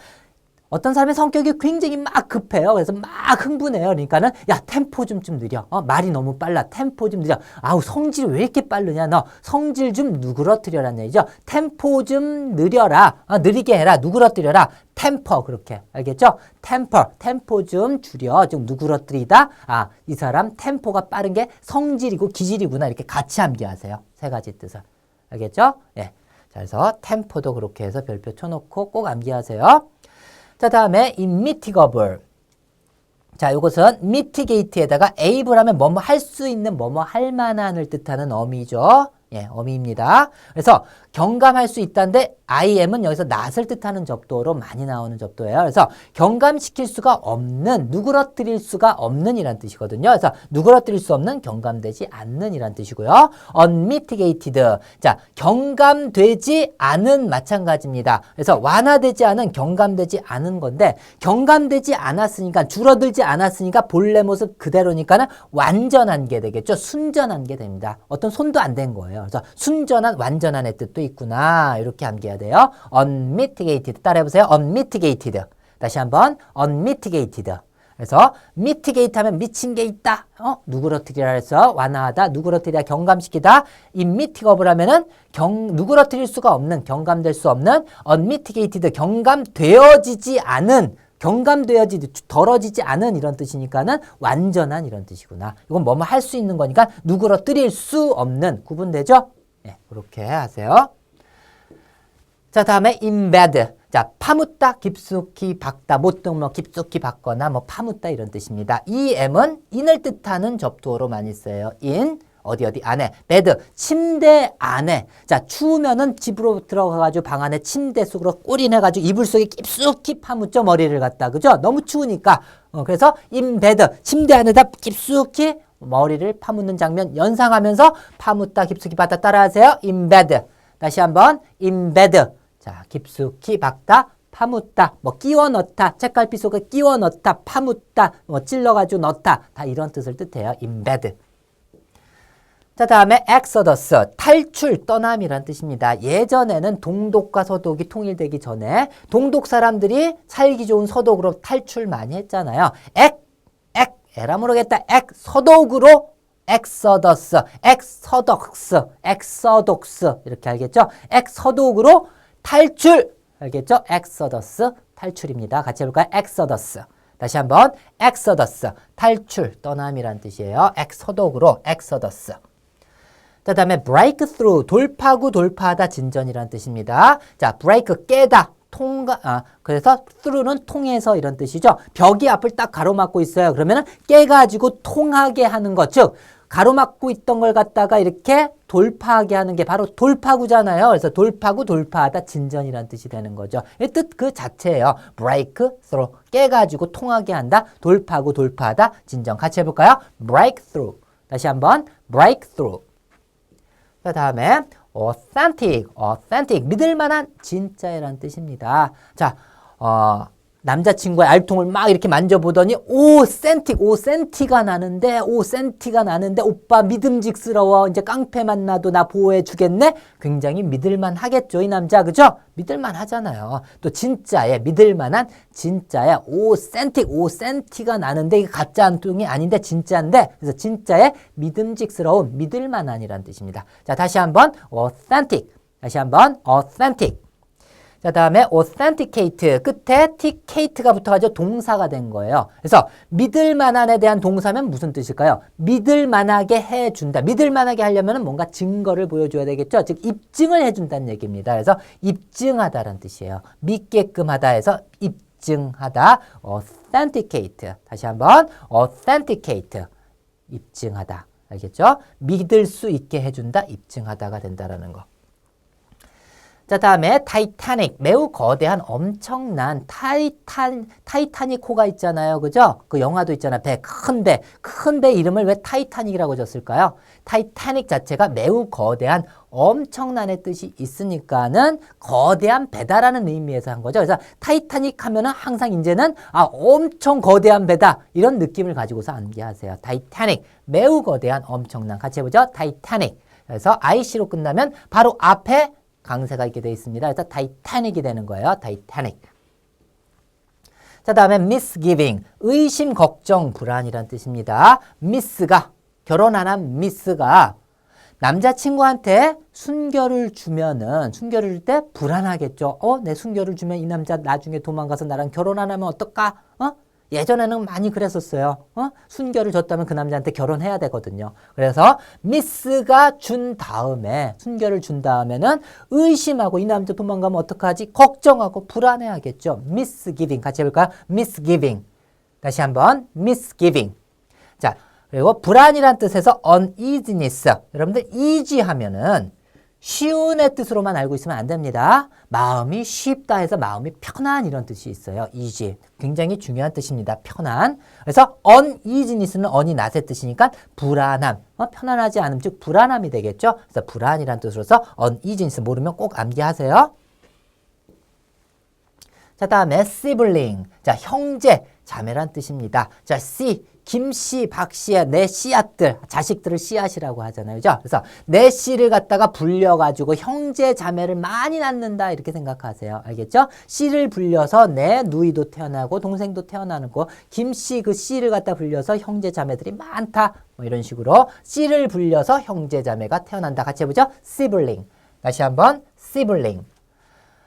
어떤 사람의 성격이 굉장히 막 급해요. 그래서 막 흥분해요. 그러니까는 야, 템포 좀 느려. 말이 너무 빨라. 템포 좀 느려. 아우, 성질이 왜 이렇게 빠르냐. 너 성질 좀 누그러뜨려라는 얘기죠. 템포 좀 느려라. 느리게 해라. 누그러뜨려라. 템퍼 그렇게. 알겠죠? 템포 좀 줄여. 좀 누그러뜨리다. 이 사람 템포가 빠른 게 성질이고 기질이구나. 이렇게 같이 암기하세요. 세 가지 뜻을. 알겠죠? 예. 자, 그래서 템포도 그렇게 해서 별표 쳐놓고 꼭 암기하세요. 자, 다음에 immitigable. 자, 이것은 mitigate에다가 able 하면 뭐뭐 할 수 있는, 뭐뭐 할 만한을 뜻하는 어미죠. 예, 어미입니다. 그래서 경감할 수 있다는데 IM은 여기서 낫을 뜻하는 접두어로 많이 나오는 접두어예요. 그래서 경감시킬 수가 없는, 누그러뜨릴 수가 없는 이란 뜻이거든요. 그래서 누그러뜨릴 수 없는, 경감되지 않는 이란 뜻이고요. unmitigated. 자, 경감되지 않은 마찬가지입니다. 그래서 완화되지 않은, 경감되지 않은 건데 경감되지 않았으니까, 줄어들지 않았으니까 본래 모습 그대로니까는 완전한 게 되겠죠. 순전한 게 됩니다. 어떤 손도 안 된 거예요. 그래서 순전한, 완전한의 뜻도 있구나. 이렇게 암기해야 돼요. unmitigated. 따라해보세요. unmitigated. 다시 한번 unmitigated. 그래서 mitigate 하면 미친 게 있다. 누그러뜨리라 해서 완화하다, 누그러뜨리다, 경감시키다. immitigable 하면은 누그러뜨릴 수가 없는, 경감될 수 없는. unmitigated. 경감되어지지 않은, 덜어지지 않은 이런 뜻이니까는 완전한 이런 뜻이구나. 이건 뭐뭐 할 수 있는 거니까 누그러뜨릴 수 없는. 구분되죠? 네, 그렇게 하세요. 자, 다음에 embed. 자, 파묻다, 깊숙이 박다, 보통 뭐 깊숙이 박거나 뭐 파묻다 이런 뜻입니다. 이 M은 in을 뜻하는 접두어로 많이 써요. in. 어디 안에. bed. 침대 안에. 자, 추우면은 집으로 들어가가지고 방 안에 침대 속으로 꼬리내가지고 이불 속에 깊숙이 파묻죠. 머리를 갖다. 그죠? 너무 추우니까. 그래서 in bed. 침대 안에다 깊숙이 머리를 파묻는 장면 연상하면서 파묻다, 깊숙이 박다 따라하세요. in bed. 다시 한번 in bed. 자, 깊숙이 박다, 파묻다, 뭐 끼워 넣다, 책갈피 속에 끼워 넣다, 파묻다, 뭐 찔러가지고 넣다. 다 이런 뜻을 뜻해요. embed. 자, 다음에 exodus, 탈출, 떠남이란 뜻입니다. 예전에는 동독과 서독이 통일되기 전에 동독 사람들이 살기 좋은 서독으로 탈출 많이 했잖아요. 에라 모르겠다. 서독으로 exodus 이렇게 알겠죠? 서독으로 탈출. 알겠죠? exodus, 탈출입니다. 같이 해볼까요? exodus. 다시 한번 exodus, 탈출, 떠남이란 뜻이에요. 서독으로 exodus. 자, 다음에 breakthrough, 돌파구, 돌파하다, 진전이란 뜻입니다. 자, break, 깨다, 그래서 through는 통해서 이런 뜻이죠. 벽이 앞을 딱 가로막고 있어요. 그러면은 깨가지고 통하게 하는 것, 즉 가로막고 있던 걸 갖다가 이렇게 돌파하게 하는 게 바로 돌파구잖아요. 그래서 돌파구, 돌파하다, 진전이란 뜻이 되는 거죠. 이 뜻 그 자체예요. break through, 깨가지고 통하게 한다. 돌파구, 돌파하다, 진전. 같이 해볼까요? break through. 다시 한번 break through. 자, 다음에 authentic, 믿을만한, 진짜라는 뜻입니다. 자, 남자친구의 알통을 막 이렇게 만져보더니 센티가 나는데 오빠 믿음직스러워. 이제 깡패만 나도 나 보호해 주겠네. 굉장히 믿을만 하겠죠, 이 남자. 그죠? 믿을만 하잖아요. 또 진짜에, 믿을만한, 진짜에 오센티가 나는데 이게 가짜 알통이 아닌데 진짜인데, 그래서 진짜에 믿음직스러운, 믿을만한이라는 뜻입니다. 자, 다시 한번 authentic. 다시 한번 authentic. 자, 다음에 authenticate 끝에 ticate가 붙어가지고 동사가 된 거예요. 그래서 믿을 만한에 대한 동사면 무슨 뜻일까요? 믿을 만하게 해준다. 믿을 만하게 하려면 뭔가 증거를 보여줘야 되겠죠. 즉 입증을 해준다는 얘기입니다. 그래서 입증하다라는 뜻이에요. 믿게끔 하다 해서 입증하다. authenticate. 다시 한번 authenticate. 입증하다. 알겠죠? 믿을 수 있게 해준다. 입증하다가 된다라는 거. 자, 다음에 타이타닉, 매우 거대한 엄청난 타이타닉 호가 있잖아요. 그죠? 그 영화도 있잖아요. 배, 큰 배 이름을 왜 타이타닉이라고 줬을까요? 타이타닉 자체가 매우 거대한 엄청난의 뜻이 있으니까는 거대한 배다라는 의미에서 한 거죠. 그래서 타이타닉 하면은 항상 이제는 엄청 거대한 배다 이런 느낌을 가지고서 암기하세요. 타이타닉, 매우 거대한 엄청난. 같이 해보죠. 타이타닉. 그래서 IC로 끝나면 바로 앞에 강세가 있게 되어 있습니다. 그래서 타이타닉이 되는 거예요. 타이타닉. 자, 다음에 misgiving, 의심, 걱정, 불안이란 뜻입니다. 미스가, 결혼 안 한 미스가 남자친구한테 순결을 주면은, 순결을 줄 때 불안하겠죠. 내 순결을 주면 이 남자 나중에 도망가서 나랑 결혼 안 하면 어떨까? 예전에는 많이 그랬었어요. 순결을 줬다면 그 남자한테 결혼해야 되거든요. 그래서 미스가 준 다음에, 순결을 준 다음에는 의심하고 이 남자 도망가면 어떡하지? 걱정하고 불안해하겠죠. misgiving. 같이 해볼까요? misgiving. 다시 한번 misgiving. 자, 그리고 불안이란 뜻에서 uneasiness. 여러분들 easy 하면은 쉬운의 뜻으로만 알고 있으면 안 됩니다. 마음이 쉽다 해서 마음이 편한 이런 뜻이 있어요. easy. 굉장히 중요한 뜻입니다. 편한. 그래서 uneasiness는 on이 낫의 뜻이니까 불안함. 편안하지 않음 즉 불안함이 되겠죠. 그래서 불안이란 뜻으로서 uneasiness 모르면 꼭 암기하세요. 자, 다음에 sibling. 자, 형제, 자매란 뜻입니다. 자, 김씨, 박씨의 내 씨앗들, 자식들을 씨앗이라고 하잖아요. 그죠? 그래서 내 씨를 갖다가 불려가지고 형제, 자매를 많이 낳는다. 이렇게 생각하세요. 알겠죠? 씨를 불려서 내 누이도 태어나고 동생도 태어나는 거. 김씨 그 씨를 갖다 불려서 형제, 자매들이 많다. 뭐 이런 식으로 씨를 불려서 형제, 자매가 태어난다. 같이 해보죠. sibling. 다시 한번 sibling.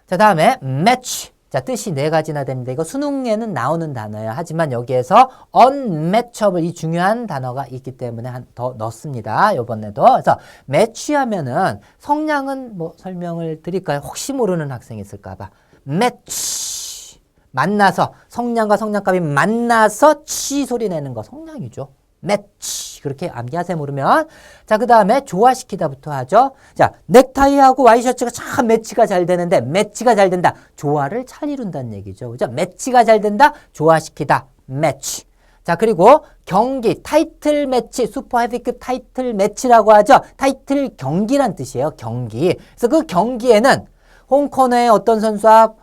자, 다음에 match. 자, 뜻이 네 가지나 됩니다. 이거 수능에는 나오는 단어예요. 하지만 여기에서 unmatchable 이 중요한 단어가 있기 때문에 더 넣습니다. 이번에도. 그래서 match하면은 성량은 뭐 설명을 드릴까요? 혹시 모르는 학생이 있을까 봐. match. 만나서 성량과 성량값이 만나서 치 소리 내는 거 성량이죠. match. 그렇게 암기하세요 모르면. 자, 그 다음에 조화시키다부터 하죠. 자, 넥타이하고 와이셔츠가 참 매치가 잘 되는데 매치가 잘 된다. 조화를 잘 이룬다는 얘기죠. 그죠? 매치가 잘 된다. 조화시키다. 매치. 자, 그리고 경기, 타이틀 매치, 슈퍼 헤비급 타이틀 매치라고 하죠. 타이틀 경기란 뜻이에요. 경기. 그래서 그 경기에는 홈 코너에 어떤 선수와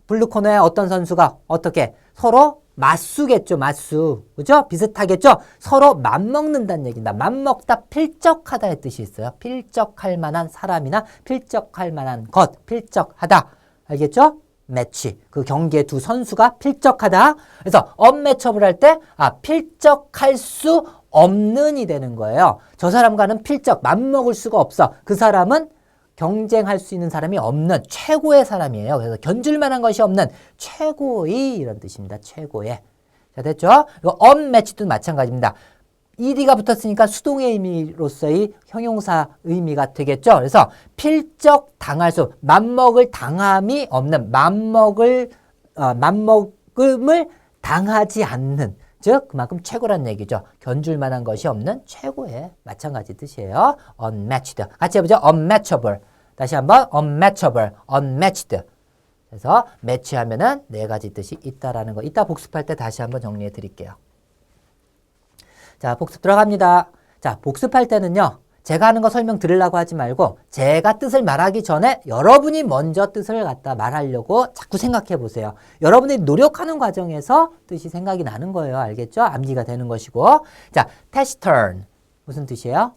블루 코너에 어떤 선수가 어떻게 서로 맞수겠죠. 맞수. 그죠? 비슷하겠죠? 서로 맞먹는다는 얘기입니다. 맞먹다 필적하다의 뜻이 있어요. 필적할 만한 사람이나 필적할 만한 것. 필적하다. 알겠죠? 매치. 그 경기의 두 선수가 필적하다. 그래서 언매첩을 할 때 필적할 수 없는이 되는 거예요. 저 사람과는 필적, 맞먹을 수가 없어. 그 사람은 경쟁할 수 있는 사람이 없는 최고의 사람이에요. 그래서 견줄 만한 것이 없는 최고의 이런 뜻입니다. 최고의. 자, 됐죠? 이거 unmatched도 마찬가지입니다. ed가 붙었으니까 수동의 의미로서의 형용사 의미가 되겠죠. 그래서 필적 당할 수, 맞먹을 당함이 없는, 맞먹음을 당하지 않는, 즉 그만큼 최고란 얘기죠. 견줄 만한 것이 없는 최고의 마찬가지 뜻이에요. unmatched. 같이 해보죠. unmatchable. 다시 한번 unmatchable, unmatched. 그래서 매치하면은 네 가지 뜻이 있다라는 거. 이따 복습할 때 다시 한번 정리해 드릴게요. 자, 복습 들어갑니다. 자, 복습할 때는요. 제가 하는 거 설명 들으려고 하지 말고 제가 뜻을 말하기 전에 여러분이 먼저 뜻을 갖다 말하려고 자꾸 생각해 보세요. 여러분이 노력하는 과정에서 뜻이 생각이 나는 거예요. 알겠죠? 암기가 되는 것이고. 자, taciturn. 무슨 뜻이에요?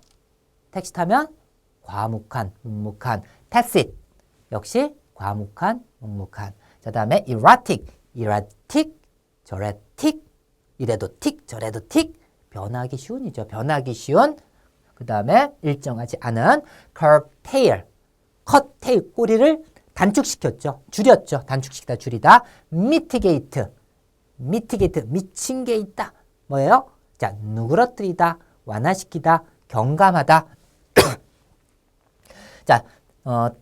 텍스트하면 과묵한, 묵묵한. tacit. 역시 과묵한, 묵묵한. 자, 다음에 erratic. 저래틱. 이래도 틱, 저래도 틱. 변하기 쉬운이죠. 변하기 쉬운. 그 다음에 일정하지 않은 curved tail, 컷 테일, 꼬리를 단축시켰죠. 줄였죠. 단축시키다 줄이다. mitigate. 미친 게 있다. 뭐예요? 자, 누그러뜨리다, 완화시키다, 경감하다. 자,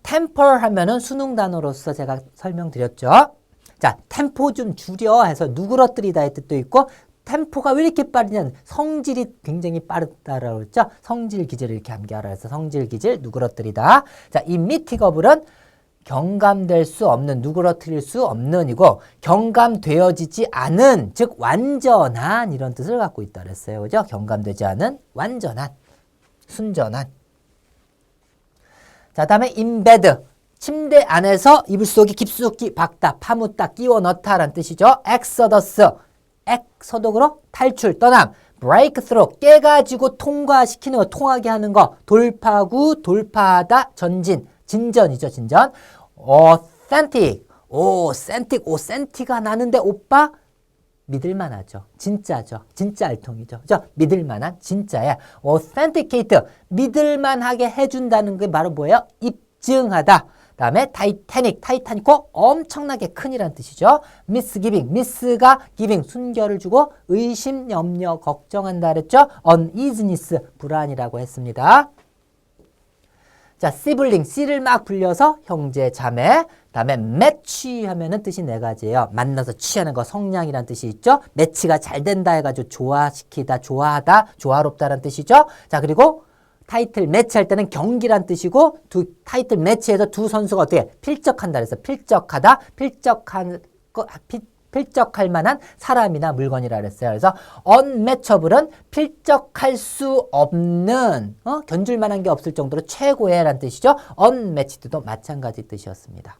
temper 하면은 수능 단어로서 제가 설명드렸죠. 자, 템포 좀 줄여 해서 누그러뜨리다의 뜻도 있고, 템포가 왜 이렇게 빠르냐는 성질이 굉장히 빠르다라고 했죠. 성질 기질을 이렇게 암기하라 해서 성질 기질 누그러뜨리다. 자, 이 미티거블은 경감될 수 없는, 누그러뜨릴 수 없는 이고 경감되어지지 않은, 즉 완전한 이런 뜻을 갖고 있다 그랬어요. 그죠? 경감되지 않은, 완전한, 순전한. 자, 다음에 embed. 침대 안에서 이불 속에 깊숙이 박다, 파묻다, 끼워 넣다라는 뜻이죠. exodus. 소독으로 탈출, 떠남. breakthrough. 깨가지고 통과시키는 거, 통하게 하는 거. 돌파구, 돌파하다, 전진. 진전이죠, 진전. authentic. 센티가 나는데 오빠 믿을만하죠. 진짜죠. 진짜 알통이죠. 그죠? 믿을만한 진짜야. authenticate. 믿을만하게 해준다는 게 바로 뭐예요? 입증하다. 다음에 타이타닉고 엄청나게 큰이란 뜻이죠. misgiving. miss가 giving. 순결을 주고 의심, 염려, 걱정한다 그랬죠. uneasiness. 불안이라고 했습니다. 자, sibling, C를 막 불려서 형제, 자매. 다음에 match 하면은 뜻이 네 가지예요. 만나서 취하는 거, 성량이란 뜻이 있죠. 매치가 잘 된다 해가지고 좋아시키다, 좋아하다, 조화롭다란 뜻이죠. 자, 그리고 타이틀 매치할 때는 경기란 뜻이고, 타이틀 매치에서 두 선수가 어떻게 필적한다 그래서 필적하다, 필적할 만한 사람이나 물건이라 그랬어요. 그래서 unmatchable은 필적할 수 없는, 견줄 만한 게 없을 정도로 최고의 라는 뜻이죠. unmatched도 마찬가지 뜻이었습니다.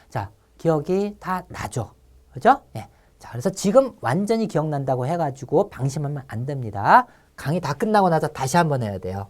자, 기억이 다 나죠. 그죠? 예. 자, 그래서 지금 완전히 기억난다고 해가지고 방심하면 안 됩니다. 강의 다 끝나고 나서 다시 한번 해야 돼요.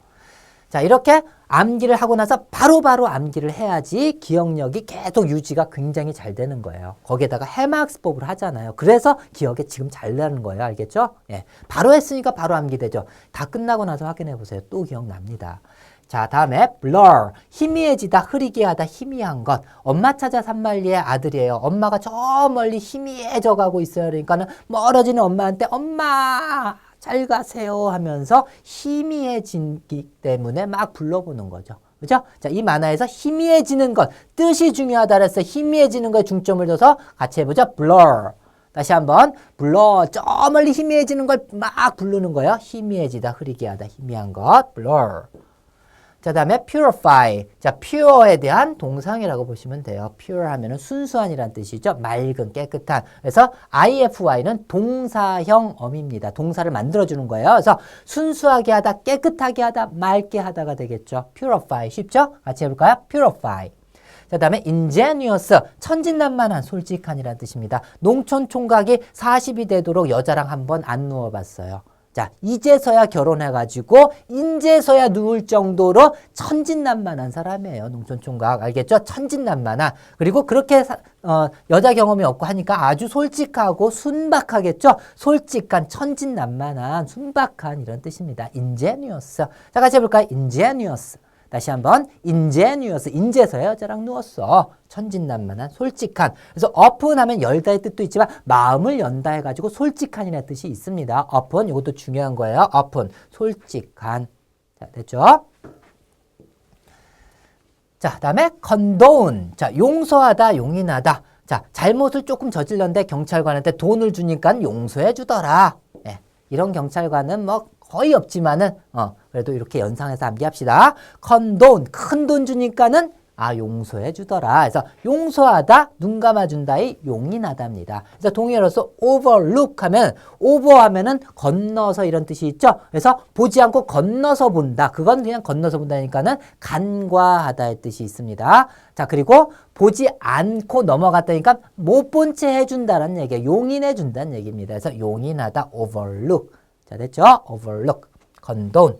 자, 이렇게 암기를 하고 나서 바로바로 암기를 해야지 기억력이 계속 유지가 굉장히 잘 되는 거예요. 거기에다가 해마학습법을 하잖아요. 그래서 기억에 지금 잘 나는 거예요. 알겠죠? 예. 바로 했으니까 바로 암기되죠. 다 끝나고 나서 확인해 보세요. 또 기억납니다. 자, 다음에 blur. 희미해지다, 흐리게 하다, 희미한 것. 엄마 찾아 산말리의 아들이에요. 엄마가 저 멀리 희미해져 가고 있어요. 그러니까는 멀어지는 엄마한테 엄마 잘 가세요 하면서 희미해지기 때문에 막 불러보는 거죠. 그죠? 자, 이 만화에서 희미해지는 것, 뜻이 중요하다 그래서 희미해지는 거에 중점을 둬서 같이 해보죠. blur. 다시 한번 blur. 저 멀리 희미해지는 걸 막 부르는 거예요. 희미해지다, 흐리게 하다, 희미한 것. blur. 자, 다음에 purify. 자, pure에 대한 동상이라고 보시면 돼요. pure 하면은 순수한이란 뜻이죠. 맑은, 깨끗한. 그래서 ify는 동사형 어미입니다. 동사를 만들어주는 거예요. 그래서 순수하게 하다, 깨끗하게 하다, 맑게 하다가 되겠죠. purify. 쉽죠? 같이 해볼까요? purify. 자, 다음에 ingenuous. 천진난만한, 솔직한이란 뜻입니다. 농촌 총각이 40이 되도록 여자랑 한번 안 누워봤어요. 자, 이제서야 결혼해가지고 인제서야 누울 정도로 천진난만한 사람이에요. 농촌총각. 알겠죠? 천진난만한. 그리고 그렇게 여자 경험이 없고 하니까 아주 솔직하고 순박하겠죠? 솔직한, 천진난만한, 순박한 이런 뜻입니다. ingenuous. 자, 같이 해볼까요? ingenuous. 다시 한번 ingenuous. 인제서야 여자랑 누웠어. 천진난만한, 솔직한. 그래서 open 하면 열다의 뜻도 있지만 마음을 연다 해가지고 솔직한이라는 뜻이 있습니다. open 이것도 중요한 거예요. open 솔직한. 자, 됐죠? 자, 다음에 condone. 자, 용서하다, 용인하다. 자, 잘못을 조금 저질렀는데 경찰관한테 돈을 주니까 용서해 주더라. 예, 이런 경찰관은 뭐 거의 없지만은 그래도 이렇게 연상해서 암기합시다. condone, 큰 돈 주니까는 용서해 주더라. 그래서 용서하다, 눈 감아준다의 용인하다입니다. 그래서 동의어로서 overlook 하면 over 하면은 건너서 이런 뜻이 있죠. 그래서 보지 않고 건너서 본다. 그건 그냥 건너서 본다니까는 간과하다의 뜻이 있습니다. 자, 그리고 보지 않고 넘어갔다니까 못 본 채 해준다는 얘기예요. 용인해 준다는 얘기입니다. 그래서 용인하다, overlook. 자, 됐죠? overlook, condone.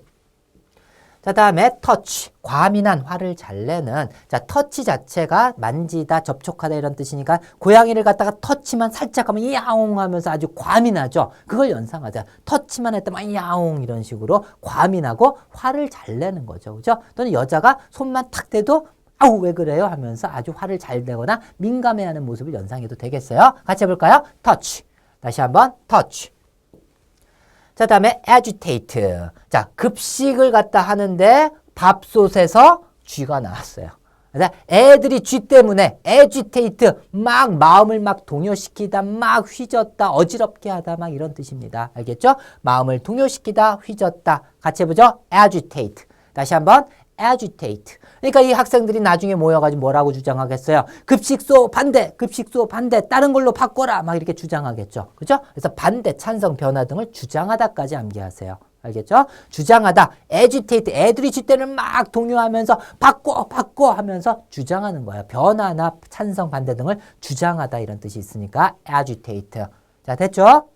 자, 다음에 touch, 과민한, 화를 잘 내는. 자, touch 자체가 만지다, 접촉하다 이런 뜻이니까 고양이를 갖다가 터치만 살짝 하면 야옹 하면서 아주 과민하죠. 그걸 연상하자. 터치만 했다면 야옹 이런 식으로 과민하고 화를 잘 내는 거죠. 그죠? 또는 여자가 손만 탁 대도 아우 왜 그래요 하면서 아주 화를 잘 내거나 민감해하는 모습을 연상해도 되겠어요. 같이 해볼까요? touch. 다시 한번 touch. 자, 다음에 agitate. 자, 급식을 갖다 하는데 밥솥에서 쥐가 나왔어요. 그래서 애들이 쥐 때문에 agitate, 막 마음을 막 동요시키다, 막 휘젓다, 어지럽게 하다, 막 이런 뜻입니다. 알겠죠? 마음을 동요시키다, 휘젓다. 같이 해보죠. agitate. 다시 한번 agitate. 그러니까 이 학생들이 나중에 모여가지고 뭐라고 주장하겠어요? 급식소 반대, 급식소 반대, 다른 걸로 바꿔라, 막 이렇게 주장하겠죠. 그죠? 그래서 반대, 찬성, 변화 등을 주장하다까지 암기하세요. 알겠죠? 주장하다, agitate, 애들이 쥐때는 막 동요하면서 바꿔 하면서 주장하는 거예요. 변화나 찬성, 반대 등을 주장하다 이런 뜻이 있으니까 agitate. 자, 됐죠?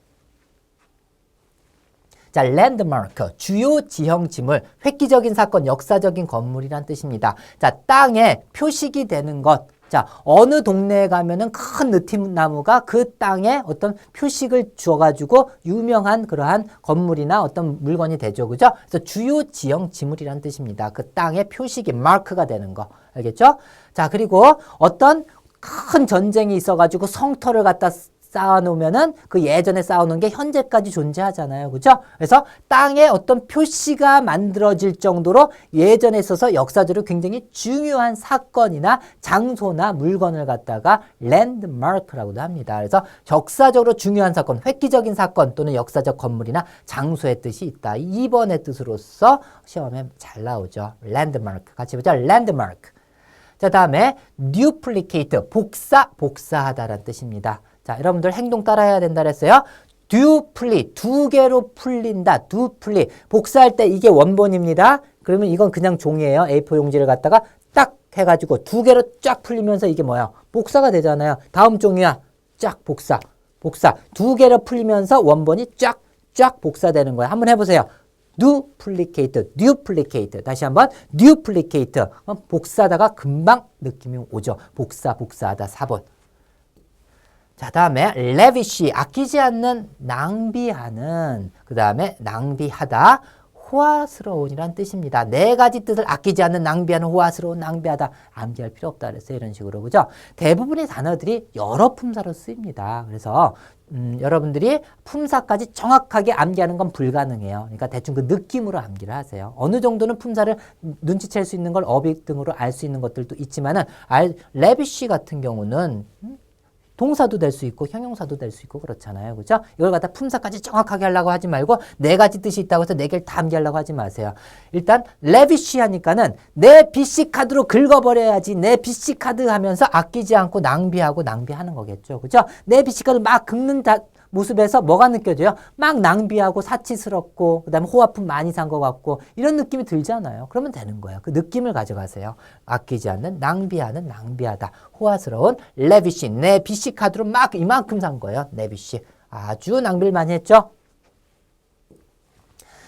자, 랜드마크, 주요 지형 지물, 획기적인 사건, 역사적인 건물이란 뜻입니다. 자, 땅에 표식이 되는 것. 자, 어느 동네에 가면은 큰 느티나무가 그 땅에 어떤 표식을 주어가지고 유명한 그러한 건물이나 어떤 물건이 되죠. 그죠? 그래서 주요 지형 지물이란 뜻입니다. 그 땅에 표식이, 마크가 되는 거. 알겠죠? 자, 그리고 어떤 큰 전쟁이 있어가지고 성터를 갖다 쌓아놓으면은 그 예전에 쌓아놓은 게 현재까지 존재하잖아요. 그죠? 그래서 땅에 어떤 표시가 만들어질 정도로 예전에 있어서 역사적으로 굉장히 중요한 사건이나 장소나 물건을 갖다가 랜드마크라고도 합니다. 그래서 역사적으로 중요한 사건, 획기적인 사건 또는 역사적 건물이나 장소의 뜻이 있다. 2번의 뜻으로서 시험에 잘 나오죠. 랜드마크. 같이 보자. 랜드마크. 자, 다음에 duplicate, 복사하다라는 뜻입니다. 자, 여러분들 행동 따라해야 된다 그랬어요. duplicate, 두 개로 풀린다. duplicate, 복사할 때 이게 원본입니다. 그러면 이건 그냥 종이에요. A4 용지를 갖다가 딱 해가지고 두 개로 쫙 풀리면서 이게 뭐야? 복사가 되잖아요. 다음 종이야. 쫙 복사. 두 개로 풀리면서 원본이 쫙 복사되는 거예요. 한번 해보세요. duplicate. 다시 한번 duplicate. 복사하다가 금방 느낌이 오죠. 복사하다 4번. 자, 다음에 lavish, 아끼지 않는, 낭비하는. 그 다음에 낭비하다, 호화스러운이란 뜻입니다. 네 가지 뜻을 아끼지 않는, 낭비하는, 호화스러운, 낭비하다. 암기할 필요 없다 그랬어요. 이런 식으로. 그죠? 대부분의 단어들이 여러 품사로 쓰입니다. 그래서 여러분들이 품사까지 정확하게 암기하는 건 불가능해요. 그러니까 대충 그 느낌으로 암기를 하세요. 어느 정도는 품사를 눈치챌 수 있는 걸 어휘 등으로 알 수 있는 것들도 있지만은 lavish 같은 경우는 동사도 될 수 있고 형용사도 될 수 있고 그렇잖아요. 그죠? 이걸 갖다 품사까지 정확하게 하려고 하지 말고 네 가지 뜻이 있다고 해서 네 개를 다 암기하려고 하지 마세요. 일단 lavish 하니까는 내 BC 카드로 긁어버려야지. 내 BC 카드 하면서 아끼지 않고 낭비하는 거겠죠. 그죠? 내 BC 카드 막 긁는 모습에서 뭐가 느껴져요? 막 낭비하고 사치스럽고 그다음에 호화품 많이 산 것 같고 이런 느낌이 들잖아요. 그러면 되는 거예요. 그 느낌을 가져가세요. 아끼지 않는, 낭비하는, 낭비하다. 호화스러운, lavish. 내 BC 카드로 막 이만큼 산 거예요. lavish. 아주 낭비를 많이 했죠.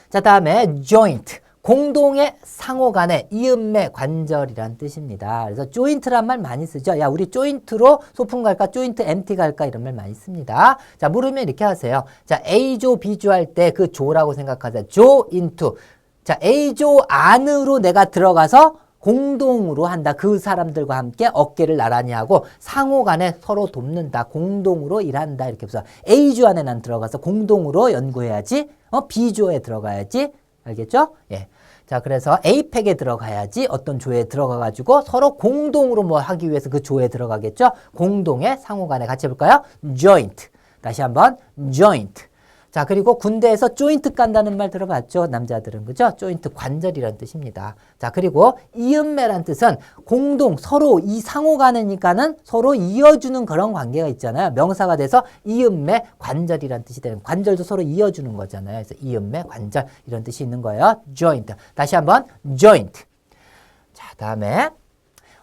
자, 다음에 joint. 공동의 상호 간의 이음매 관절이란 뜻입니다. 그래서 joint란 말 많이 쓰죠. 야, 우리 joint로 소풍 갈까? joint MT 갈까? 이런 말 많이 씁니다. 자, 모르면 이렇게 하세요. 자, A조, B조 할 때 그 조라고 생각하세요. 조 into. 자, A조 안으로 내가 들어가서 공동으로 한다. 그 사람들과 함께 어깨를 나란히 하고 상호 간에 서로 돕는다. 공동으로 일한다. 이렇게 해서 A조 안에 난 들어가서 공동으로 연구해야지. B조에 들어가야지. 알겠죠? 예. 자, 그래서 APEC에 들어가야지 어떤 조에 들어가가지고 서로 공동으로 뭐 하기 위해서 그 조에 들어가겠죠? 공동의 상호 간에 같이 해볼까요? joint. 다시 한번 joint. 자, 그리고 군대에서 조인트 깐다는 말 들어봤죠? 남자들은. 그죠? 조인트 관절이란 뜻입니다. 자, 그리고 이음매란 뜻은 공동, 서로 이 상호 간이니까는 서로 이어주는 그런 관계가 있잖아요. 명사가 돼서 이음매 관절이란 뜻이 되는, 관절도 서로 이어주는 거잖아요. 그래서 이음매 관절 이런 뜻이 있는 거예요. joint. 다시 한번 joint. 자, 다음에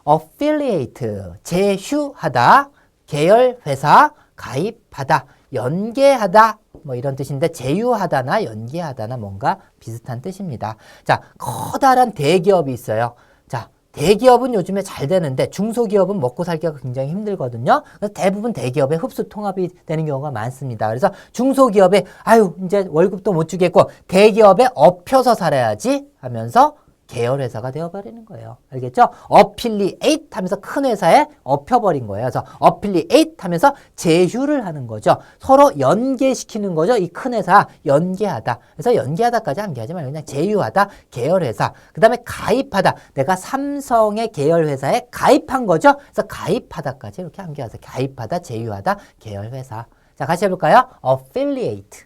affiliate, 제휴하다, 계열 회사, 가입하다, 연계하다, 뭐 이런 뜻인데 제휴하다나 연계하다나 뭔가 비슷한 뜻입니다. 자, 커다란 대기업이 있어요. 자, 대기업은 요즘에 잘 되는데 중소기업은 먹고 살기가 굉장히 힘들거든요. 그래서 대부분 대기업에 흡수 통합이 되는 경우가 많습니다. 그래서 중소기업에 아유 이제 월급도 못 주겠고 대기업에 업혀서 살아야지 하면서 계열 회사가 되어버리는 거예요. 알겠죠? 어필리에이트 하면서 큰 회사에 업혀버린 거예요. 그래서 어필리에이트 하면서 제휴를 하는 거죠. 서로 연계시키는 거죠. 이 큰 회사 연계하다. 그래서 연계하다까지 암기하지 말고 그냥 제휴하다, 계열 회사. 그 다음에 가입하다. 내가 삼성의 계열 회사에 가입한 거죠. 그래서 가입하다까지 이렇게 암기하세요. 가입하다, 제휴하다, 계열 회사. 자, 같이 해볼까요? affiliate.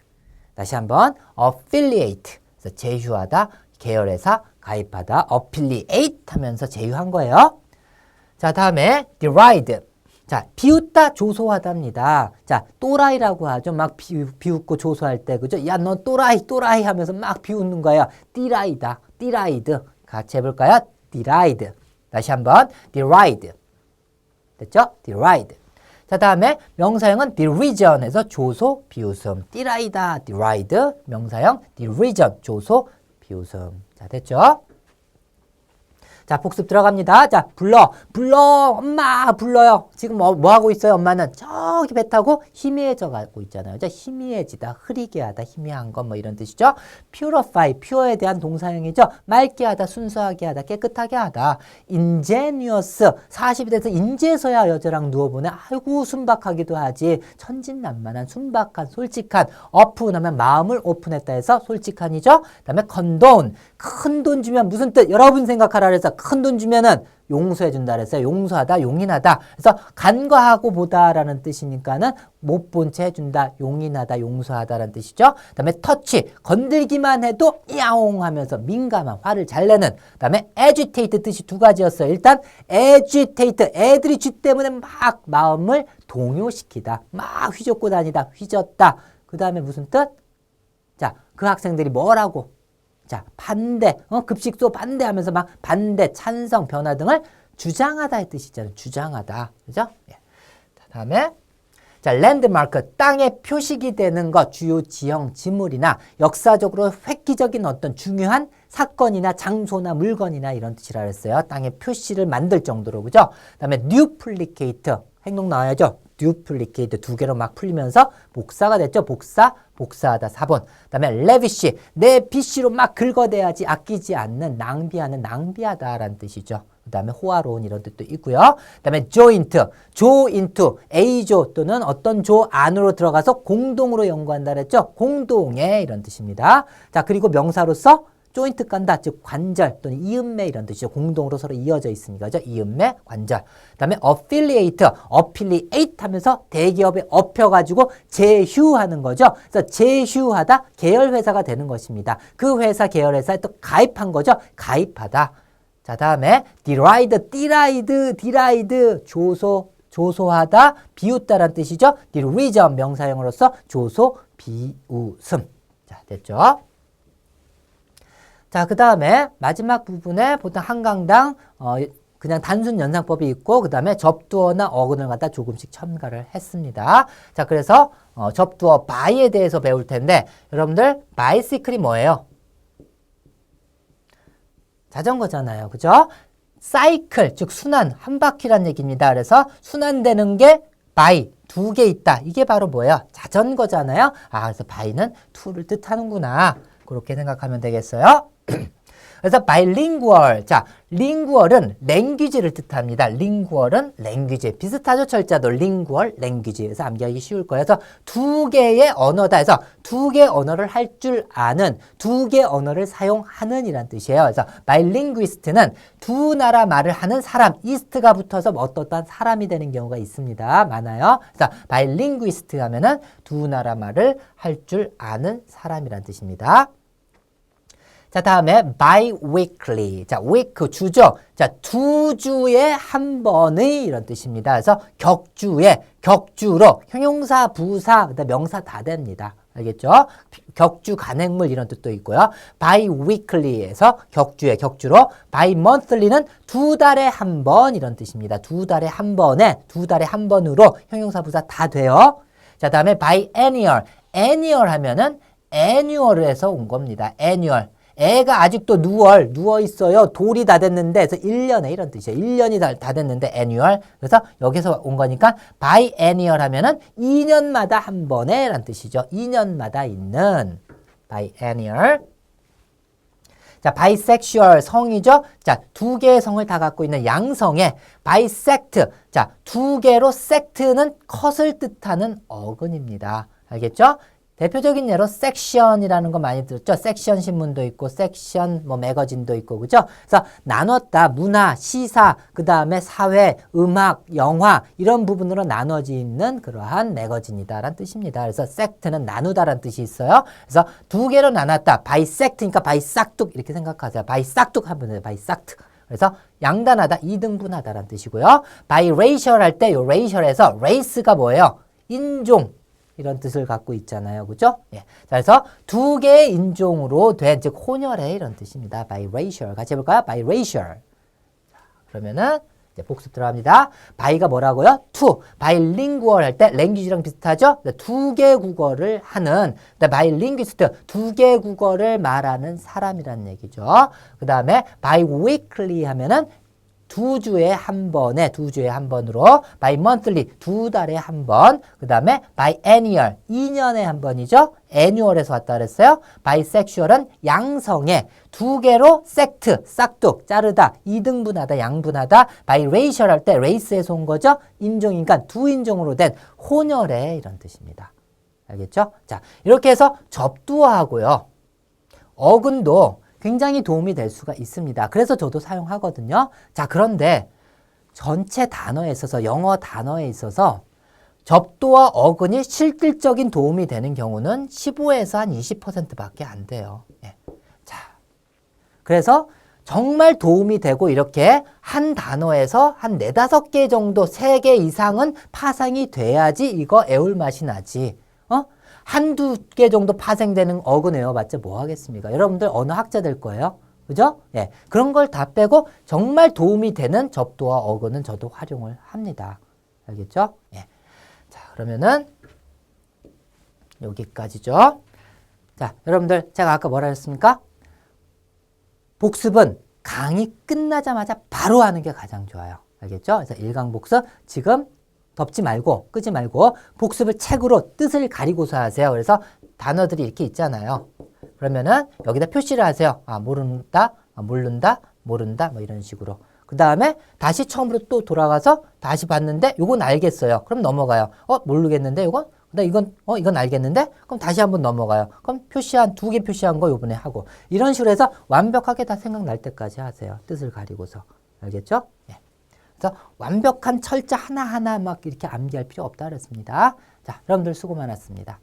다시 한번 affiliate. 그래서 제휴하다, 계열회사, 가입하다, affiliate 하면서 제휴한 거예요. 자, 다음에 deride. 자, 비웃다, 조소하다입니다. 자, 또라이라고 하죠. 막 비웃고 조소할 때, 그죠? 야, 너 또라이, 또라이 하면서 막 비웃는 거예요. deride, deride. 같이 해볼까요? deride. 다시 한번 deride. 됐죠? deride. 자, 다음에 명사형은 derision에서 조소, 비웃음. 띠라이다, deride. 명사형 derision, 조소, 비웃음. 자, 됐죠? 자, 복습 들어갑니다. 자, 불러, 엄마, 불러요. 지금 뭐 하고 있어요? 엄마는 저기 배 타고 희미해져 가고 있잖아요. 자, 희미해지다, 흐리게 하다, 희미한 것 뭐 이런 뜻이죠. purify, pure에 대한 동사형이죠. 맑게 하다, 순수하게 하다, 깨끗하게 하다. ingenuous, 40이 돼서 인제서야 여자랑 누워보네. 아이고, 순박하기도 하지. 천진난만한, 순박한, 솔직한. open 하면 마음을 오픈했다 해서 솔직한이죠. 그 다음에 condone, 큰 돈 주면 무슨 뜻? 여러분 생각하라 그래서 큰 돈 주면은 용서해 준다 그랬어요. 용서하다, 용인하다. 그래서 간과하고 보다라는 뜻이니까는 못 본 채 해준다, 용인하다, 용서하다라는 뜻이죠. 그다음에 터치, 건들기만 해도 야옹 하면서 민감한, 화를 잘 내는. 그다음에 agitate 뜻이 두 가지였어요. 일단 agitate, 애들이 쥐 때문에 막 마음을 동요시키다, 막 휘젓고 다니다, 휘젓다. 그다음에 무슨 뜻? 자, 그 학생들이 뭐라고? 자, 반대, 급식소 반대하면서 막 반대, 찬성, 변화 등을 주장하다의 뜻이잖아요. 주장하다. 그죠? 예. 다음에, 자, 랜드마크, 땅에 표식이 되는 것, 주요 지형, 지물이나 역사적으로 획기적인 어떤 중요한 사건이나 장소나 물건이나 이런 뜻이라 그랬어요. 땅에 표시를 만들 정도로, 그죠? 그 다음에 duplicate, 행동 나와야죠. duplicate 두 개로 막 풀리면서 복사가 됐죠. 복사하다, 사본. 그 다음에 lavish, 내 PC로 막 긁어대야지, 아끼지 않는, 낭비하는, 낭비하다라는 뜻이죠. 그 다음에 호화로운 이런 뜻도 있고요. 그 다음에 joint, A조 또는 어떤 조 안으로 들어가서 공동으로 연구한다 그랬죠. 공동의 이런 뜻입니다. 자, 그리고 명사로서 조인트 깐다, 즉 관절 또는 이음매 이런 뜻이죠. 공동으로 서로 이어져 있으니까, 그죠? 이음매, 관절. 그 다음에 affiliate 하면서 대기업에 업혀가지고 제휴하는 거죠. 그래서 제휴하다, 계열회사가 되는 것입니다. 그 회사, 계열회사에 또 가입한 거죠. 가입하다. 자, 다음에 deride, 조소하다, 비웃다라는 뜻이죠. derision, 명사형으로서 조소, 비웃음. 자, 됐죠? 자, 그 다음에 마지막 부분에 보통 한 강당 그냥 단순 연상법이 있고 그 다음에 접두어나 어근을 갖다 조금씩 첨가를 했습니다. 자, 그래서 접두어 by에 대해서 배울 텐데 여러분들 bicycle이 뭐예요? 자전거잖아요. 그죠? 사이클, 즉 순환, 한 바퀴란 얘기입니다. 그래서 순환되는 게 by, 두 개 있다. 이게 바로 뭐예요? 자전거잖아요. 아, 그래서 by는 to를 뜻하는구나. 그렇게 생각하면 되겠어요. 그래서 bilingual. 자, lingual은 랭귀지를 뜻합니다. lingual은 랭귀지. 비슷하죠? 철자도 lingual, 랭귀지. 그래서 암기하기 쉬울 거예요. 그래서 두 개의 언어다 해서 두 개의 언어를 할 줄 아는, 두 개의 언어를 사용하는 이란 뜻이에요. 그래서 bilinguist는 두 나라 말을 하는 사람, 이스트가 붙어서 어떠한 사람이 되는 경우가 있습니다. 많아요. 그래서 bilinguist 하면은 두 나라 말을 할 줄 아는 사람이란 뜻입니다. 자, 다음에 biweekly. 자, week 주죠. 자, 두 주에 한 번의 이런 뜻입니다. 그래서 격주로 형용사, 부사, 그다음 명사 다 됩니다. 알겠죠? 격주, 간행물 이런 뜻도 있고요. biweekly에서 격주로, bimonthly는 두 달에 한 번 이런 뜻입니다. 두 달에 한 번으로 형용사, 부사 다 돼요. 자, 다음에 biennial. annual 하면은 annual에서 온 겁니다. annual. 애가 아직도 누워 있어요. 돌이 다 됐는데, 그래서 1년에 이런 뜻이에요. 1년이 다 됐는데, annual. 그래서 여기서 온 거니까, biennial 하면은 2년마다 한 번에 라는 뜻이죠. 2년마다 있는 biennial. 자, bisexual 성이죠. 자, 두 개의 성을 다 갖고 있는 양성의 bisect. 자, 두 개로 sect는 컷을 뜻하는 어근입니다. 알겠죠? 대표적인 예로 섹션이라는 거 많이 들었죠? 섹션 신문도 있고 섹션 뭐 매거진도 있고 그죠? 그래서 나눴다 문화, 시사, 그 다음에 사회, 음악, 영화 이런 부분으로 나눠져 있는 그러한 매거진이다라는 뜻입니다. 그래서 sect는 나누다라는 뜻이 있어요. 그래서 두 개로 나눴다. bisect니까 바이싹둑 이렇게 생각하세요. 바이싹둑 하면 돼요. 바이싹트. 그래서 양단하다, 이등분하다라는 뜻이고요. biracial 할 때 요 racial에서 race가 뭐예요? 인종. 이런 뜻을 갖고 있잖아요. 그죠? 예. 자, 그래서 두 개의 인종으로 된, 즉, 혼혈의 이런 뜻입니다. biracial. 같이 해볼까요? biracial. 자, 그러면은, 이제 복습 들어갑니다. 바이가 뭐라고요? two. bilingual 할 때, language랑 비슷하죠? 두 개 국어를 하는, bilinguist, 두 개 국어를 말하는 사람이라는 얘기죠. 그 다음에, biweekly 하면은, 두 주에 한 번으로 bi-monthly 두 달에 한 번, 그 다음에 biennial 2년에 한 번이죠. annual에서 왔다 그랬어요. bisexual은 양성의 두 개로 sect 싹둑 자르다, 이등분하다, 양분하다. biracial 할 때 race에서 온 거죠. 인종이니까 두 인종으로 된 혼혈의 이런 뜻입니다. 알겠죠? 자, 이렇게 해서 접두어하고요. 어근도 굉장히 도움이 될 수가 있습니다. 그래서 저도 사용하거든요. 자, 그런데 전체 단어에 있어서, 영어 단어에 있어서 접두와 어근이 실질적인 도움이 되는 경우는 15에서 한 20%밖에 안 돼요. 예. 자, 그래서 정말 도움이 되고 이렇게 한 단어에서 한 4-5개 정도, 3개 이상은 파생이 돼야지 이거 애울 맛이 나지. 한두 개 정도 파생되는 어근 외워봤자 뭐 하겠습니까? 여러분들 언어 학자 될 거예요. 그죠? 예. 그런 걸 다 빼고 정말 도움이 되는 접두와 어근은 저도 활용을 합니다. 알겠죠? 예. 자, 그러면은 여기까지죠. 자, 여러분들 제가 아까 뭐라 했습니까? 복습은 강의 끝나자마자 바로 하는 게 가장 좋아요. 알겠죠? 그래서 일강복습 지금 덮지 말고 끄지 말고 복습을 책으로 뜻을 가리고서 하세요. 그래서 단어들이 이렇게 있잖아요. 그러면은 여기다 표시를 하세요. 아, 모른다, 모른다, 모른다 뭐 이런 식으로. 그 다음에 다시 처음으로 또 돌아가서 다시 봤는데 요건 알겠어요. 그럼 넘어가요. 모르겠는데 요건? 이건 알겠는데? 그럼 다시 한번 넘어가요. 그럼 표시한 2개 표시한 거 요번에 하고 이런 식으로 해서 완벽하게 다 생각날 때까지 하세요. 뜻을 가리고서. 알겠죠? 예. 그래서 완벽한 철자 하나하나 막 이렇게 암기할 필요 없다 그랬습니다. 자, 여러분들 수고 많았습니다.